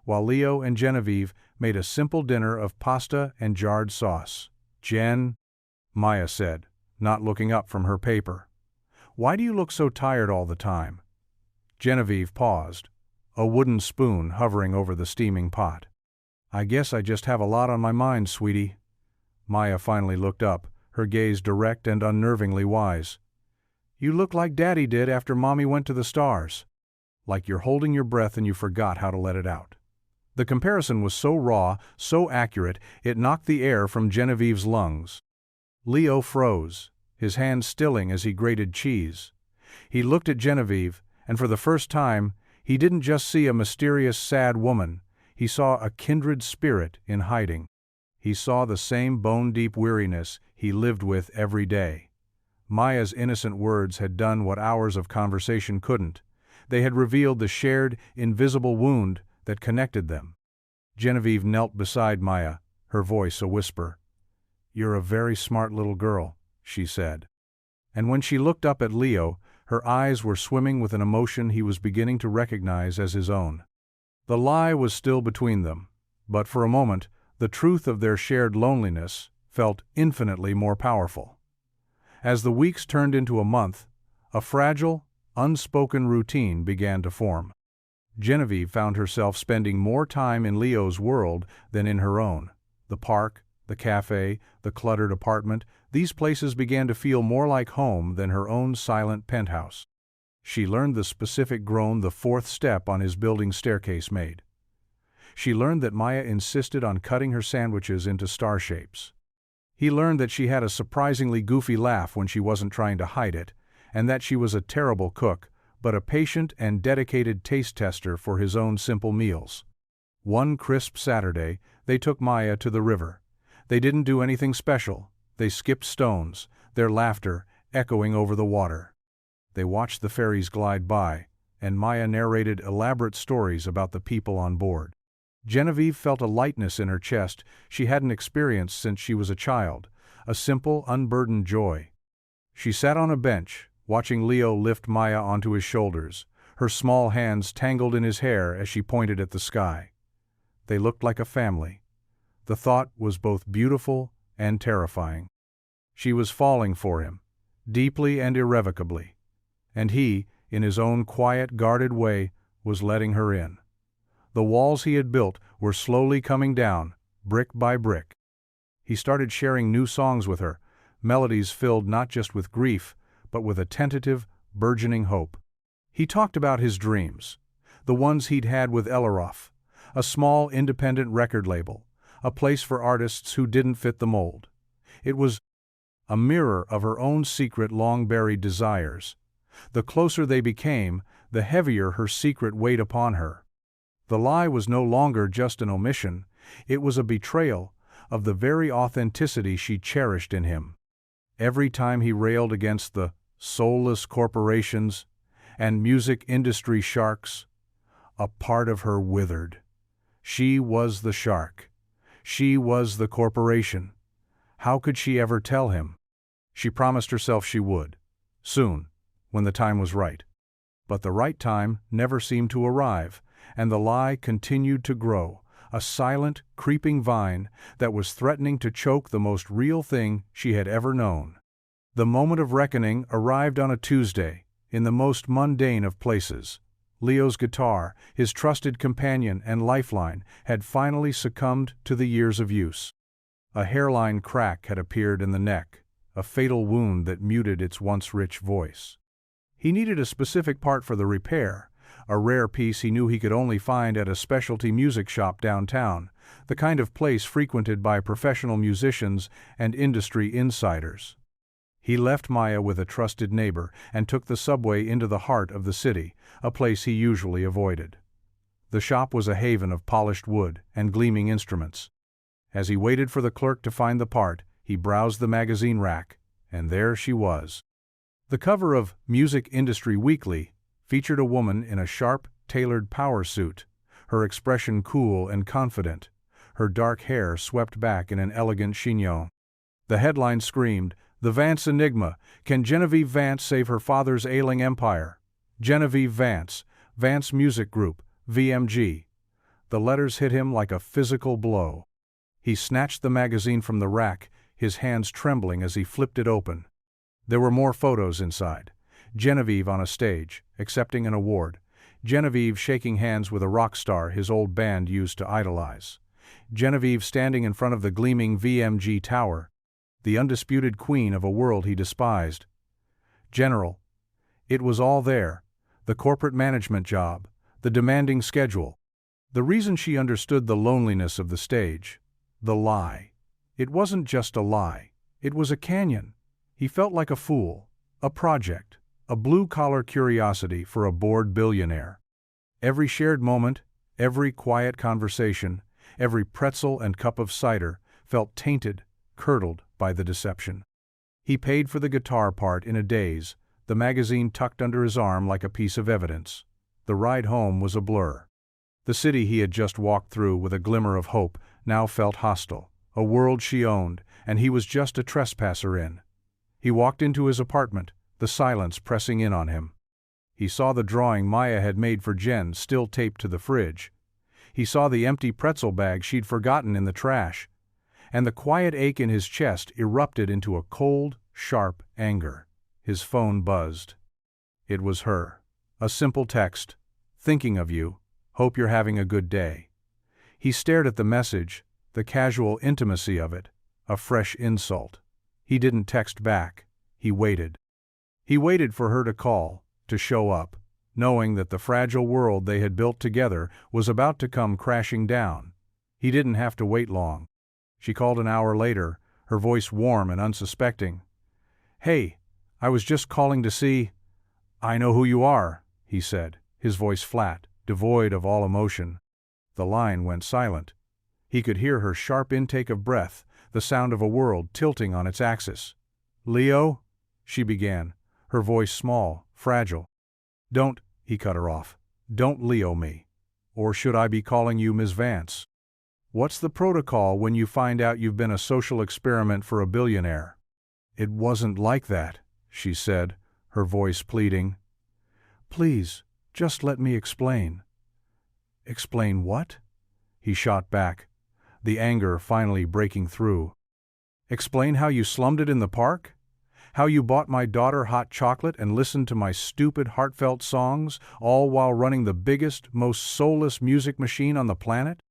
while Leo and Genevieve made a simple dinner of pasta and jarred sauce. "Jen," Maya said, not looking up from her paper, "why do you look so tired all the time?" Genevieve paused, a wooden spoon hovering over the steaming pot. "I guess I just have a lot on my mind, sweetie." Maya finally looked up, her gaze direct and unnervingly wise. "You look like Daddy did after Mommy went to the stars. Like you're holding your breath and you forgot how to let it out." The comparison was so raw, so accurate, it knocked the air from Genevieve's lungs. Leo froze, his hand stilling as he grated cheese. He looked at Genevieve, and for the first time, he didn't just see a mysterious, sad woman, he saw a kindred spirit in hiding. He saw the same bone-deep weariness he lived with every day. Maya's innocent words had done what hours of conversation couldn't. They had revealed the shared, invisible wound that connected them. Genevieve knelt beside Maya, her voice a whisper. "You're a very smart little girl," she said. And when she looked up at Leo, her eyes were swimming with an emotion he was beginning to recognize as his own. The lie was still between them, but for a moment, the truth of their shared loneliness felt infinitely more powerful. As the weeks turned into a month, a fragile, unspoken routine began to form. Genevieve found herself spending more time in Leo's world than in her own. The park, the cafe, the cluttered apartment, these places began to feel more like home than her own silent penthouse. She learned the specific groan the fourth step on his building staircase made. She learned that Maya insisted on cutting her sandwiches into star shapes. He learned that she had a surprisingly goofy laugh when she wasn't trying to hide it, and that she was a terrible cook, but a patient and dedicated taste tester for his own simple meals. One crisp Saturday, they took Maya to the river. They didn't do anything special. They skipped stones, their laughter echoing over the water. They watched the ferries glide by, and Maya narrated elaborate stories about the people on board. Genevieve felt a lightness in her chest she hadn't experienced since she was a child, a simple, unburdened joy. She sat on a bench, watching Leo lift Maya onto his shoulders, her small hands tangled in his hair as she pointed at the sky. They looked like a family. The thought was both beautiful and terrifying. She was falling for him, deeply and irrevocably. And he, in his own quiet, guarded way, was letting her in. The walls he had built were slowly coming down, brick by brick. He started sharing new songs with her, melodies filled not just with grief, but with a tentative, burgeoning hope. He talked about his dreams, the ones he'd had with Elaroff, a small independent record label, a place for artists who didn't fit the mold. It was a mirror of her own secret long-buried desires. The closer they became, the heavier her secret weighed upon her. The lie was no longer just an omission, it was a betrayal of the very authenticity she cherished in him. Every time he railed against the soulless corporations and music industry sharks, a part of her withered. She was the shark. She was the corporation. How could she ever tell him? She promised herself she would. Soon, when the time was right. But the right time never seemed to arrive, and the lie continued to grow, a silent, creeping vine that was threatening to choke the most real thing she had ever known. The moment of reckoning arrived on a Tuesday, in the most mundane of places. Leo's guitar, his trusted companion and lifeline, had finally succumbed to the years of use. A hairline crack had appeared in the neck, a fatal wound that muted its once rich voice. He needed a specific part for the repair, a rare piece he knew he could only find at a specialty music shop downtown, the kind of place frequented by professional musicians and industry insiders. He left Maya with a trusted neighbor and took the subway into the heart of the city, a place he usually avoided. The shop was a haven of polished wood and gleaming instruments. As he waited for the clerk to find the part, he browsed the magazine rack, and there she was. The cover of Music Industry Weekly featured a woman in a sharp, tailored power suit, her expression cool and confident, her dark hair swept back in an elegant chignon. The headline screamed, "The Vance Enigma. Can Genevieve Vance save her father's ailing empire?" Genevieve Vance, Vance Music Group, VMG. The letters hit him like a physical blow. He snatched the magazine from the rack, his hands trembling as he flipped it open. There were more photos inside. Genevieve on a stage, accepting an award. Genevieve shaking hands with a rock star his old band used to idolize. Genevieve standing in front of the gleaming VMG tower, the undisputed queen of a world he despised. General. It was all there. The corporate management job, the demanding schedule. The reason she understood the loneliness of the stage. The lie. It wasn't just a lie. It was a canyon. He felt like a fool, a project, a blue-collar curiosity for a bored billionaire. Every shared moment, every quiet conversation, every pretzel and cup of cider felt tainted, curdled by the deception. He paid for the guitar part in a daze, the magazine tucked under his arm like a piece of evidence. The ride home was a blur. The city he had just walked through with a glimmer of hope now felt hostile, a world she owned, and he was just a trespasser in. He walked into his apartment, the silence pressing in on him. He saw the drawing Maya had made for Jen still taped to the fridge. He saw the empty pretzel bag she'd forgotten in the trash, and the quiet ache in his chest erupted into a cold, sharp anger. His phone buzzed. It was her. A simple text. "Thinking of you. Hope you're having a good day." He stared at the message, the casual intimacy of it, a fresh insult. He didn't text back. He waited. He waited for her to call, to show up, knowing that the fragile world they had built together was about to come crashing down. He didn't have to wait long. She called an hour later, her voice warm and unsuspecting. "Hey, I was just calling to see—" "I know who you are," he said, his voice flat, devoid of all emotion. The line went silent. He could hear her sharp intake of breath, the sound of a world tilting on its axis. "Leo?" she began, her voice small, fragile. "Don't," he cut her off. "Don't Leo me. Or should I be calling you Ms. Vance? What's the protocol when you find out you've been a social experiment for a billionaire?" "It wasn't like that," she said, her voice pleading. "Please, just let me explain." "Explain what?" He shot back, the anger finally breaking through. "Explain how you slummed it in the park? How you bought my daughter hot chocolate and listened to my stupid, heartfelt songs, all while running the biggest, most soulless music machine on the planet?"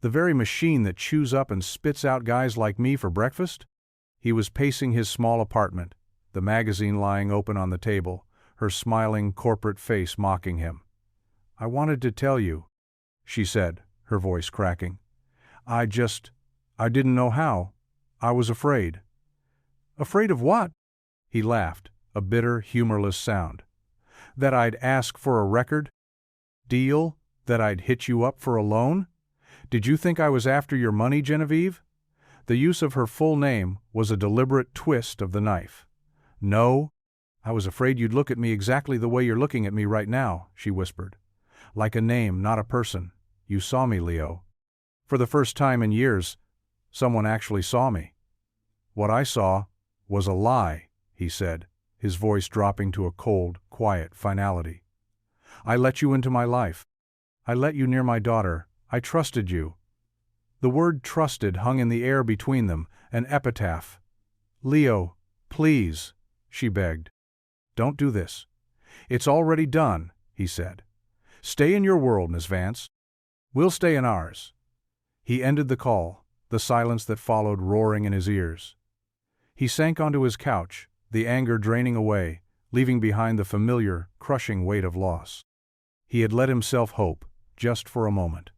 The very machine that chews up and spits out guys like me for breakfast? He was pacing his small apartment, the magazine lying open on the table, her smiling corporate face mocking him. "I wanted to tell you," she said, her voice cracking. I didn't know how. I was afraid." "Afraid of what?" He laughed, a bitter, humorless sound. "That I'd ask for a record deal? That I'd hit you up for a loan? Did you think I was after your money, Genevieve?" The use of her full name was a deliberate twist of the knife. "No, I was afraid you'd look at me exactly the way you're looking at me right now," she whispered. "Like a name, not a person. You saw me, Leo. For the first time in years, someone actually saw me." "What I saw was a lie," he said, his voice dropping to a cold, quiet finality. "I let you into my life. I let you near my daughter. I trusted you." The word trusted hung in the air between them, an epitaph. "Leo, please," she begged. "Don't do this." "It's already done," he said. "Stay in your world, Miss Vance. We'll stay in ours." He ended the call, the silence that followed roaring in his ears. He sank onto his couch, the anger draining away, leaving behind the familiar, crushing weight of loss. He had let himself hope, just for a moment,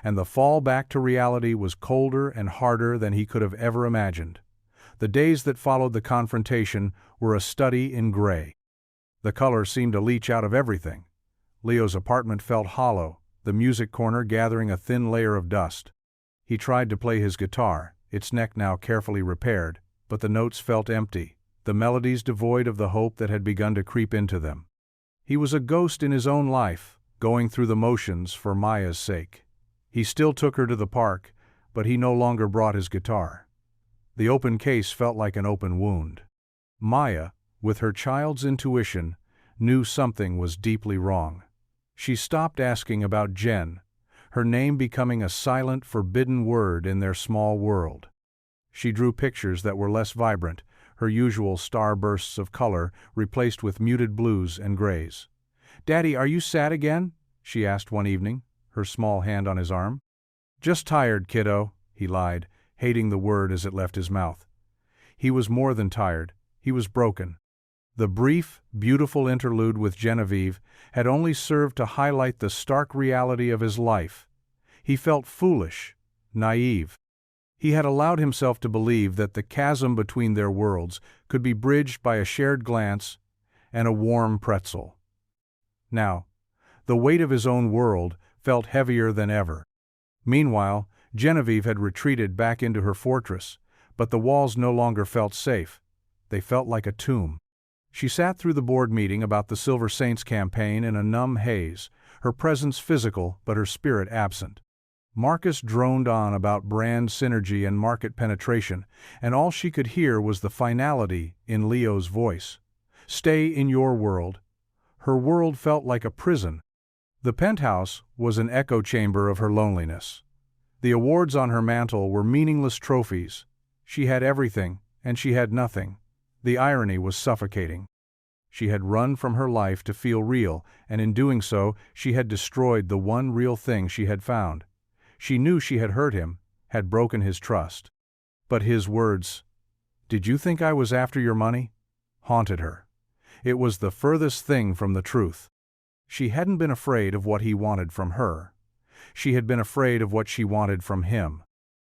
and the fall back to reality was colder and harder than he could have ever imagined. The days that followed the confrontation were a study in gray. The color seemed to leach out of everything. Leo's apartment felt hollow, the music corner gathering a thin layer of dust. He tried to play his guitar, its neck now carefully repaired, but the notes felt empty, the melodies devoid of the hope that had begun to creep into them. He was a ghost in his own life, going through the motions for Maya's sake. He still took her to the park, but he no longer brought his guitar. The open case felt like an open wound. Maya, with her child's intuition, knew something was deeply wrong. She stopped asking about Jen, her name becoming a silent, forbidden word in their small world. She drew pictures that were less vibrant, her usual starbursts of color replaced with muted blues and grays. "Daddy, are you sad again?" she asked one evening, her small hand on his arm. "Just tired, kiddo," he lied, hating the word as it left his mouth. He was more than tired, he was broken. The brief, beautiful interlude with Genevieve had only served to highlight the stark reality of his life. He felt foolish, naive. He had allowed himself to believe that the chasm between their worlds could be bridged by a shared glance and a warm pretzel. Now, the weight of his own world felt heavier than ever. Meanwhile, Genevieve had retreated back into her fortress, but the walls no longer felt safe. They felt like a tomb. She sat through the board meeting about the Silver Saints campaign in a numb haze, her presence physical but her spirit absent. Marcus droned on about brand synergy and market penetration, and all she could hear was the finality in Leo's voice. "Stay in your world." Her world felt like a prison. The penthouse was an echo chamber of her loneliness. The awards on her mantle were meaningless trophies. She had everything, and she had nothing. The irony was suffocating. She had run from her life to feel real, and in doing so, she had destroyed the one real thing she had found. She knew she had hurt him, had broken his trust. But his words, "Did you think I was after your money?" haunted her. It was the furthest thing from the truth. She hadn't been afraid of what he wanted from her. She had been afraid of what she wanted from him.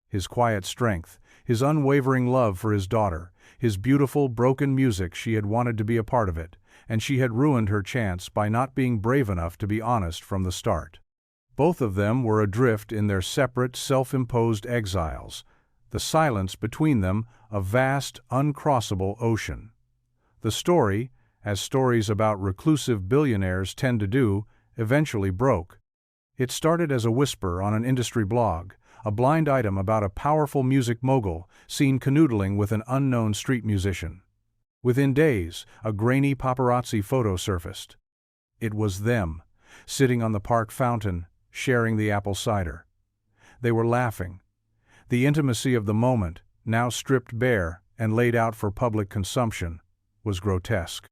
His quiet strength, his unwavering love for his daughter, his beautiful, broken music. She had wanted to be a part of it, and she had ruined her chance by not being brave enough to be honest from the start. Both of them were adrift in their separate, self-imposed exiles, the silence between them a vast, uncrossable ocean. The story, as stories about reclusive billionaires tend to do, eventually broke. It started as a whisper on an industry blog, a blind item about a powerful music mogul seen canoodling with an unknown street musician. Within days, a grainy paparazzi photo surfaced. It was them, sitting on the park fountain, sharing the apple cider. They were laughing. The intimacy of the moment, now stripped bare and laid out for public consumption, was grotesque.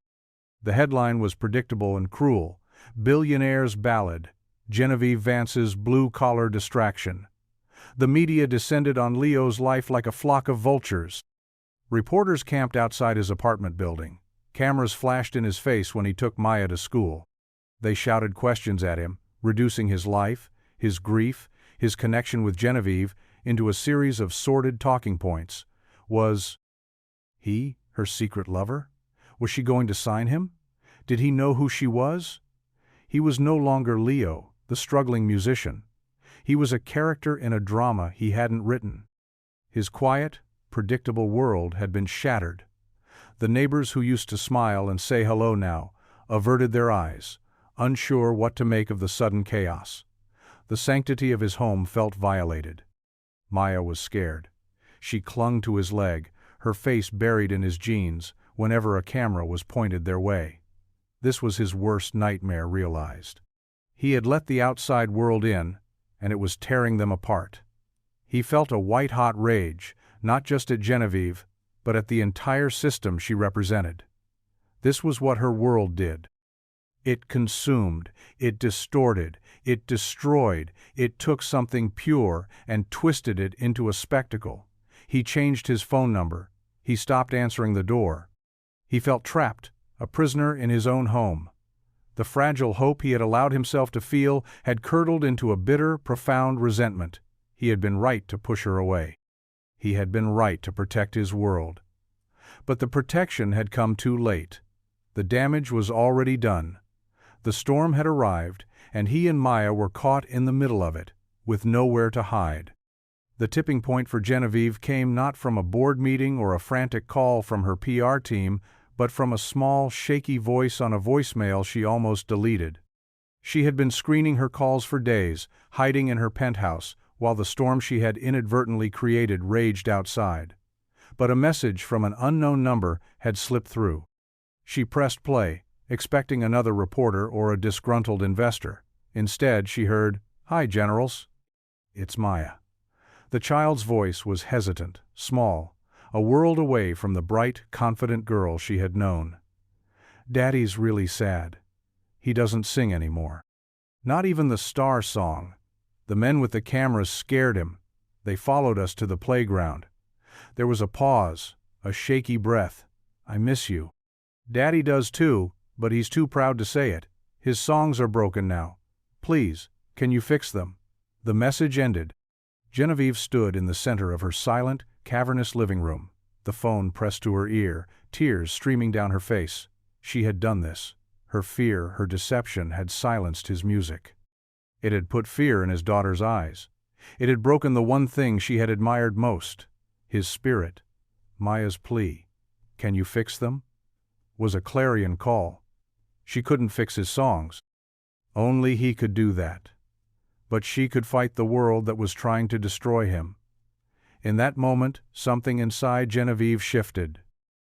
The headline was predictable and cruel: "Billionaire's Ballad, Genevieve Vance's Blue-Collar Distraction." The media descended on Leo's life like a flock of vultures. Reporters camped outside his apartment building. Cameras flashed in his face when he took Maya to school. They shouted questions at him, reducing his life, his grief, his connection with Genevieve, into a series of sordid talking points. Was he her secret lover? Was she going to sign him? Did he know who she was? He was no longer Leo, the struggling musician. He was a character in a drama he hadn't written. His quiet, predictable world had been shattered. The neighbors who used to smile and say hello now averted their eyes, unsure what to make of the sudden chaos. The sanctity of his home felt violated. Maya was scared. She clung to his leg, her face buried in his jeans, whenever a camera was pointed their way. This was his worst nightmare realized. He had let the outside world in, and it was tearing them apart. He felt a white-hot rage, not just at Genevieve, but at the entire system she represented. This was what her world did. It consumed, it distorted, it destroyed, it took something pure and twisted it into a spectacle. He changed his phone number. He stopped answering the door. He felt trapped, a prisoner in his own home. The fragile hope he had allowed himself to feel had curdled into a bitter, profound resentment. He had been right to push her away. He had been right to protect his world. But the protection had come too late. The damage was already done. The storm had arrived, and he and Maya were caught in the middle of it, with nowhere to hide. The tipping point for Genevieve came not from a board meeting or a frantic call from her PR team, but from a small, shaky voice on a voicemail she almost deleted. She had been screening her calls for days, hiding in her penthouse, while the storm she had inadvertently created raged outside. But a message from an unknown number had slipped through. She pressed play, expecting another reporter or a disgruntled investor. Instead, she heard, "Hi, Generals." "It's Maya." The child's voice was hesitant, small, a world away from the bright, confident girl she had known. "Daddy's really sad. He doesn't sing anymore. Not even the star song. The men with the cameras scared him. They followed us to the playground." There was a pause, a shaky breath. "I miss you." "Daddy does too, but he's too proud to say it. His songs are broken now. Please, can you fix them?" The message ended. Genevieve stood in the center of her silent, cavernous living room, the phone pressed to her ear, tears streaming down her face. She had done this. Her fear, her deception had silenced his music. It had put fear in his daughter's eyes. It had broken the one thing she had admired most, his spirit. Maya's plea, "Can you fix them?" was a clarion call. She couldn't fix his songs. Only he could do that. But she could fight the world that was trying to destroy him. In that moment, something inside Genevieve shifted.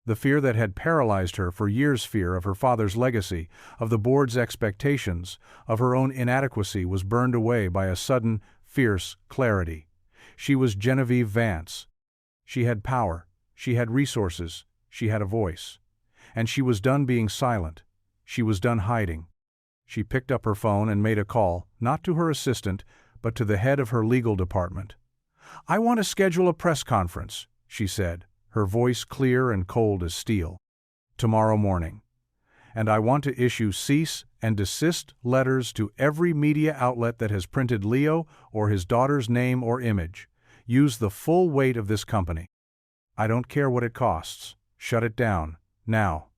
The fear that had paralyzed her for years, fear of her father's legacy, of the board's expectations, of her own inadequacy, was burned away by a sudden, fierce clarity. She was Genevieve Vance. She had power, she had resources, she had a voice. And she was done being silent. She was done hiding. She picked up her phone and made a call, not to her assistant, but to the head of her legal department. "I want to schedule a press conference," she said, her voice clear and cold as steel. "Tomorrow morning. And I want to issue cease and desist letters to every media outlet that has printed Leo or his daughter's name or image. Use the full weight of this company. I don't care what it costs. Shut it down, now."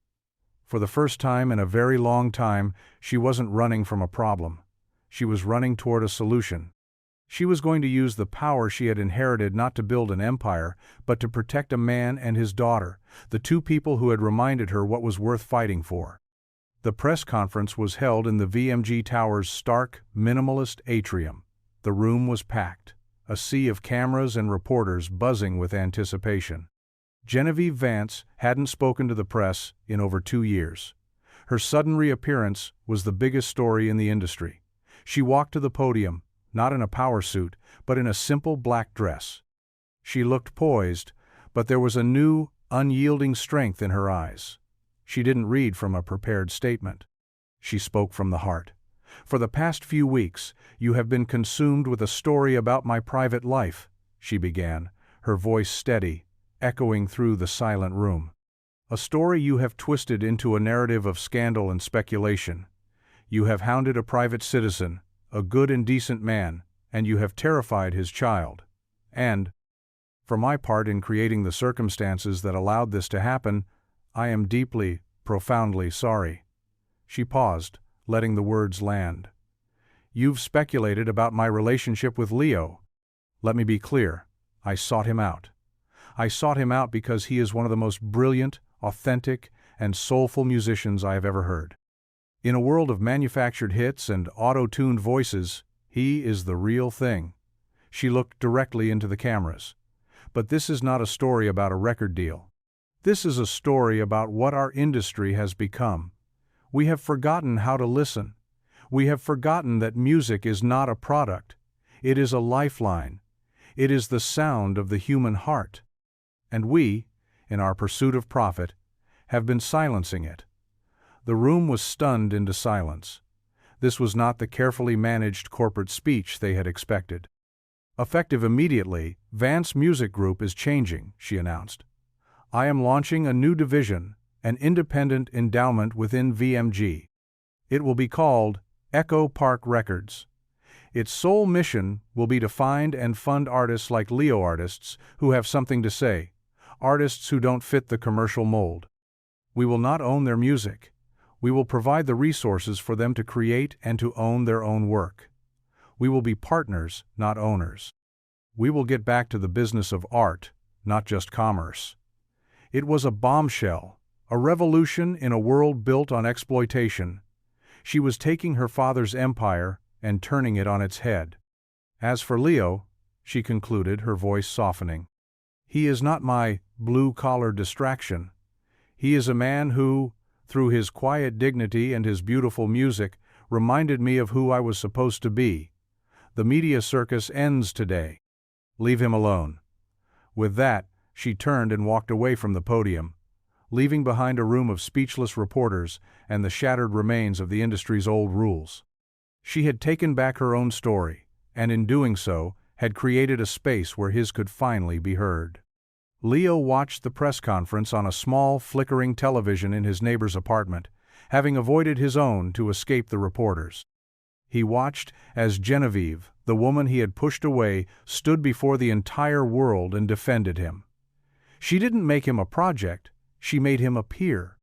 For the first time in a very long time, she wasn't running from a problem. She was running toward a solution. She was going to use the power she had inherited not to build an empire, but to protect a man and his daughter, the two people who had reminded her what was worth fighting for. The press conference was held in the VMG Tower's stark, minimalist atrium. The room was packed, a sea of cameras and reporters buzzing with anticipation. Genevieve Vance hadn't spoken to the press in over 2 years. Her sudden reappearance was the biggest story in the industry. She walked to the podium, not in a power suit, but in a simple black dress. She looked poised, but there was a new, unyielding strength in her eyes. She didn't read from a prepared statement. She spoke from the heart. For the past few weeks, you have been consumed with a story about my private life, she began, her voice steady, echoing through the silent room. A story you have twisted into a narrative of scandal and speculation. You have hounded a private citizen, a good and decent man, and you have terrified his child. And, for my part in creating the circumstances that allowed this to happen, I am deeply, profoundly sorry. She paused, letting the words land. You've speculated about my relationship with Leo. Let me be clear, I sought him out. I sought him out because he is one of the most brilliant, authentic, and soulful musicians I have ever heard. In a world of manufactured hits and auto-tuned voices, he is the real thing. She looked directly into the cameras. But this is not a story about a record deal. This is a story about what our industry has become. We have forgotten how to listen. We have forgotten that music is not a product. It is a lifeline. It is the sound of the human heart. And we, in our pursuit of profit, have been silencing it. The room was stunned into silence. This was not the carefully managed corporate speech they had expected. Effective immediately, Vance Music Group is changing, she announced. I am launching a new division, an independent endowment within VMG. It will be called Echo Park Records. Its sole mission will be to find and fund artists like Leo artists who have something to say, artists who don't fit the commercial mold. We will not own their music. We will provide the resources for them to create and to own their own work. We will be partners, not owners. We will get back to the business of art, not just commerce. It was a bombshell, a revolution in a world built on exploitation. She was taking her father's empire and turning it on its head. As for Leo, she concluded, her voice softening, he is not my blue-collar distraction. He is a man who, through his quiet dignity and his beautiful music, reminded me of who I was supposed to be. The media circus ends today. Leave him alone. With that, she turned and walked away from the podium, leaving behind a room of speechless reporters and the shattered remains of the industry's old rules. She had taken back her own story, and in doing so, had created a space where his could finally be heard. Leo watched the press conference on a small, flickering television in his neighbor's apartment, having avoided his own to escape the reporters. He watched as Genevieve, the woman he had pushed away, stood before the entire world and defended him. She didn't make him a project, she made him a peer.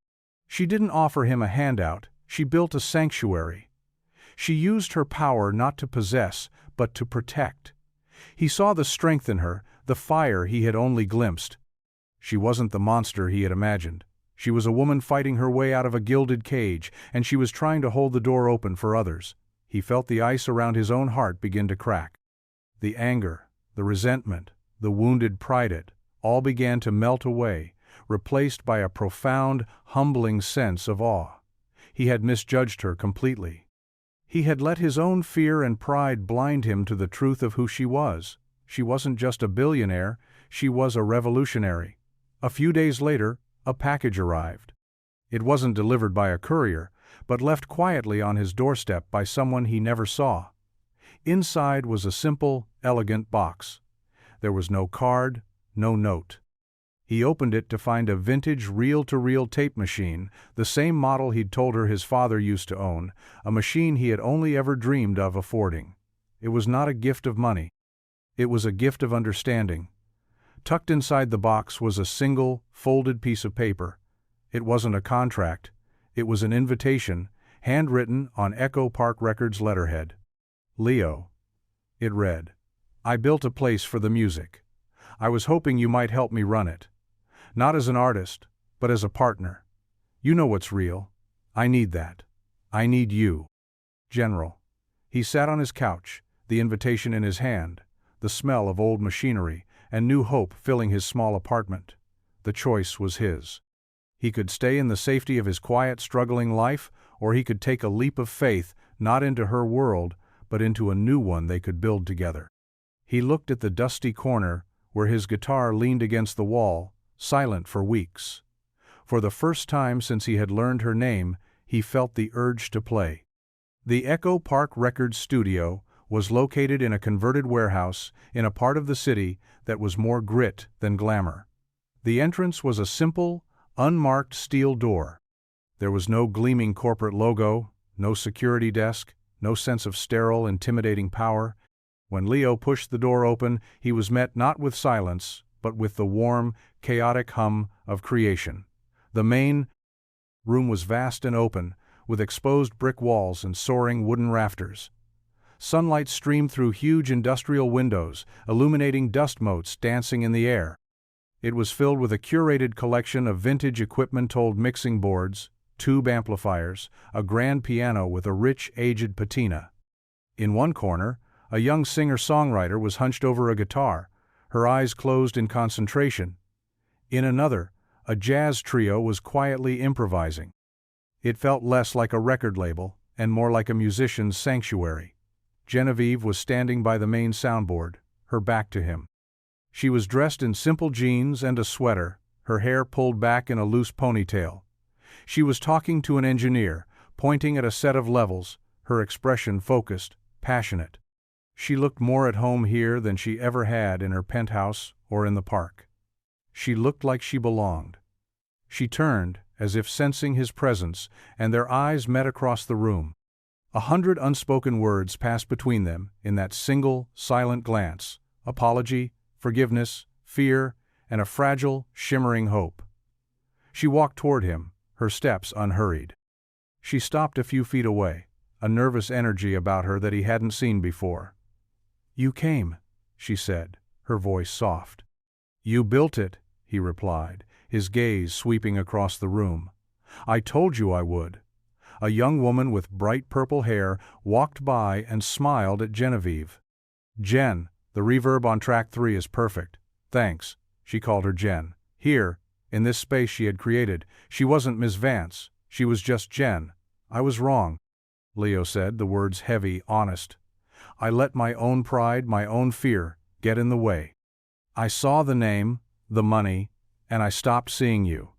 She didn't offer him a handout, she built a sanctuary. She used her power not to possess, but to protect. He saw the strength in her, the fire he had only glimpsed. She wasn't the monster he had imagined. She was a woman fighting her way out of a gilded cage, and she was trying to hold the door open for others. He felt the ice around his own heart begin to crack. The anger, the resentment, the wounded pride, all began to melt away, replaced by a profound, humbling sense of awe. He had misjudged her completely. He had let his own fear and pride blind him to the truth of who she was. She wasn't just a billionaire, she was a revolutionary. A few days later, a package arrived. It wasn't delivered by a courier, but left quietly on his doorstep by someone he never saw. Inside was a simple, elegant box. There was no card, no note. He opened it to find a vintage reel-to-reel tape machine, the same model he'd told her his father used to own, a machine he had only ever dreamed of affording. It was not a gift of money. It was a gift of understanding. Tucked inside the box was a single, folded piece of paper. It wasn't a contract. It was an invitation, handwritten on Echo Park Records letterhead. Leo. It read, I built a place for the music. I was hoping you might help me run it. Not as an artist, but as a partner. You know what's real. I need that. I need you. General. He sat on his couch, the invitation in his hand, the smell of old machinery, and new hope filling his small apartment. The choice was his. He could stay in the safety of his quiet, struggling life, or he could take a leap of faith, not into her world, but into a new one they could build together. He looked at the dusty corner, where his guitar leaned against the wall, silent for weeks. For the first time since he had learned her name, he felt the urge to play. The Echo Park Records studio was located in a converted warehouse in a part of the city that was more grit than glamour. The entrance was a simple, unmarked steel door. There was no gleaming corporate logo, no security desk, no sense of sterile, intimidating power. When Leo pushed the door open, he was met not with silence, but with the warm, chaotic hum of creation. The main room was vast and open, with exposed brick walls and soaring wooden rafters. Sunlight streamed through huge industrial windows, illuminating dust motes dancing in the air. It was filled with a curated collection of vintage equipment-old mixing boards, tube amplifiers, a grand piano with a rich, aged patina. In one corner, a young singer-songwriter was hunched over a guitar, her eyes closed in concentration. In another, a jazz trio was quietly improvising. It felt less like a record label and more like a musician's sanctuary. Genevieve was standing by the main soundboard, her back to him. She was dressed in simple jeans and a sweater, her hair pulled back in a loose ponytail. She was talking to an engineer, pointing at a set of levels, her expression focused, passionate. She looked more at home here than she ever had in her penthouse or in the park. She looked like she belonged. She turned, as if sensing his presence, and their eyes met across the room. 100 unspoken words passed between them in that single, silent glance: apology, forgiveness, fear, and a fragile, shimmering hope. She walked toward him, her steps unhurried. She stopped a few feet away, a nervous energy about her that he hadn't seen before. "You came," she said, her voice soft. "You built it," he replied, his gaze sweeping across the room. "I told you I would." A young woman with bright purple hair walked by and smiled at Genevieve. "Jen, the reverb on track 3 is perfect. Thanks," she called her Jen. Here, in this space she had created, she wasn't Miss Vance, she was just Jen. "I was wrong," Leo said, the words heavy, honest. "I let my own pride, my own fear, get in the way. I saw the name, the money, and I stopped seeing you."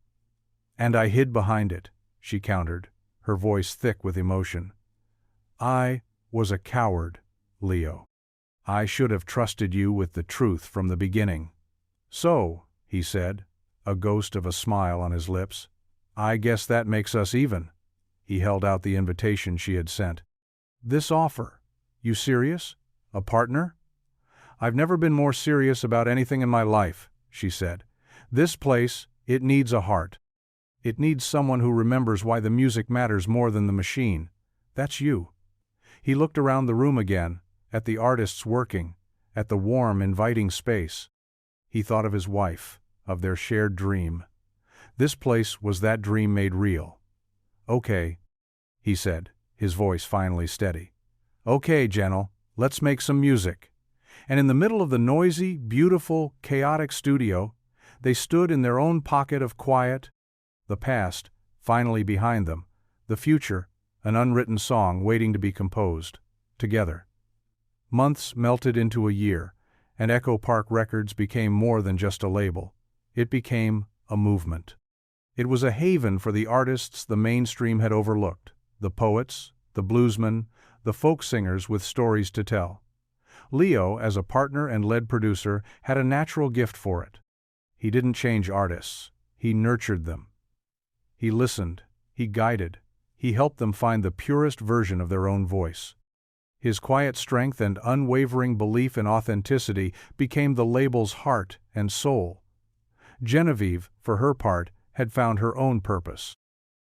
"And I hid behind it," she countered, her voice thick with emotion. "I was a coward, Leo. I should have trusted you with the truth from the beginning." "So," he said, a ghost of a smile on his lips, "I guess that makes us even." He held out the invitation she had sent. "This offer, you serious? A partner?" "I've never been more serious about anything in my life," she said. "This place, it needs a heart. It needs someone who remembers why the music matters more than the machine. That's you." He looked around the room again, at the artists working, at the warm, inviting space. He thought of his wife, of their shared dream. This place was that dream made real. "Okay," he said, his voice finally steady. "Okay, Jenel, let's make some music." And in the middle of the noisy, beautiful, chaotic studio, they stood in their own pocket of quiet, the past, finally behind them, the future, an unwritten song waiting to be composed, together. Months melted into a year, and Echo Park Records became more than just a label. It became a movement. It was a haven for the artists the mainstream had overlooked, the poets, the bluesmen, the folk singers with stories to tell. Leo, as a partner and lead producer, had a natural gift for it. He didn't change artists, he nurtured them. He listened, he guided, he helped them find the purest version of their own voice. His quiet strength and unwavering belief in authenticity became the label's heart and soul. Genevieve, for her part, had found her own purpose.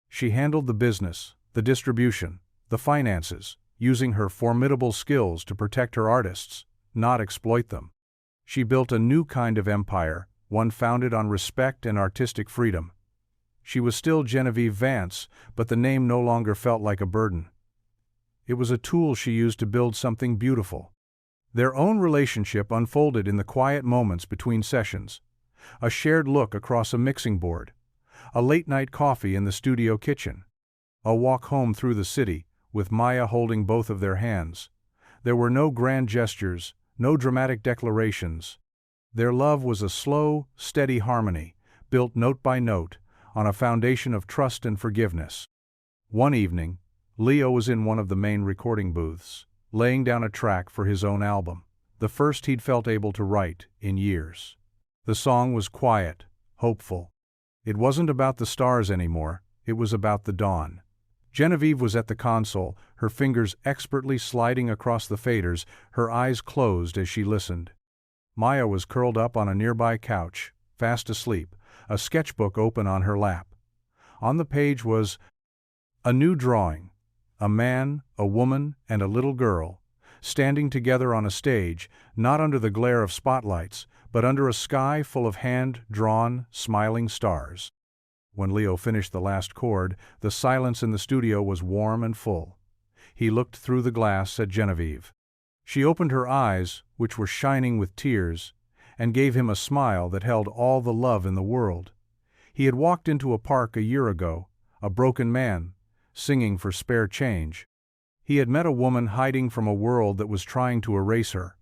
She handled the business, the distribution, the finances, using her formidable skills to protect her artists, not exploit them. She built a new kind of empire, one founded on respect and artistic freedom. She was still Genevieve Vance, but the name no longer felt like a burden. It was a tool she used to build something beautiful. Their own relationship unfolded in the quiet moments between sessions. A shared look across a mixing board. A late-night coffee in the studio kitchen. A walk home through the city, with Maya holding both of their hands. There were no grand gestures, no dramatic declarations. Their love was a slow, steady harmony, built note by note, on a foundation of trust and forgiveness. One evening, Leo was in one of the main recording booths, laying down a track for his own album, the first he'd felt able to write in years. The song was quiet, hopeful. It wasn't about the stars anymore, it was about the dawn. Genevieve was at the console, her fingers expertly sliding across the faders, her eyes closed as she listened. Maya was curled up on a nearby couch, fast asleep, a sketchbook open on her lap. On the page was a new drawing, a man, a woman, and a little girl, standing together on a stage, not under the glare of spotlights, but under a sky full of hand-drawn, smiling stars. When Leo finished the last chord, the silence in the studio was warm and full. He looked through the glass at Genevieve. She opened her eyes, which were shining with tears, and gave him a smile that held all the love in the world. He had walked into a park a year ago, a broken man, singing for spare change. He had met a woman hiding from a world that was trying to erase her.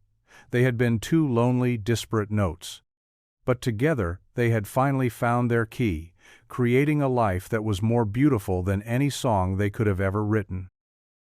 They had been two lonely, disparate notes. But together they had finally found their key, creating a life that was more beautiful than any song they could have ever written.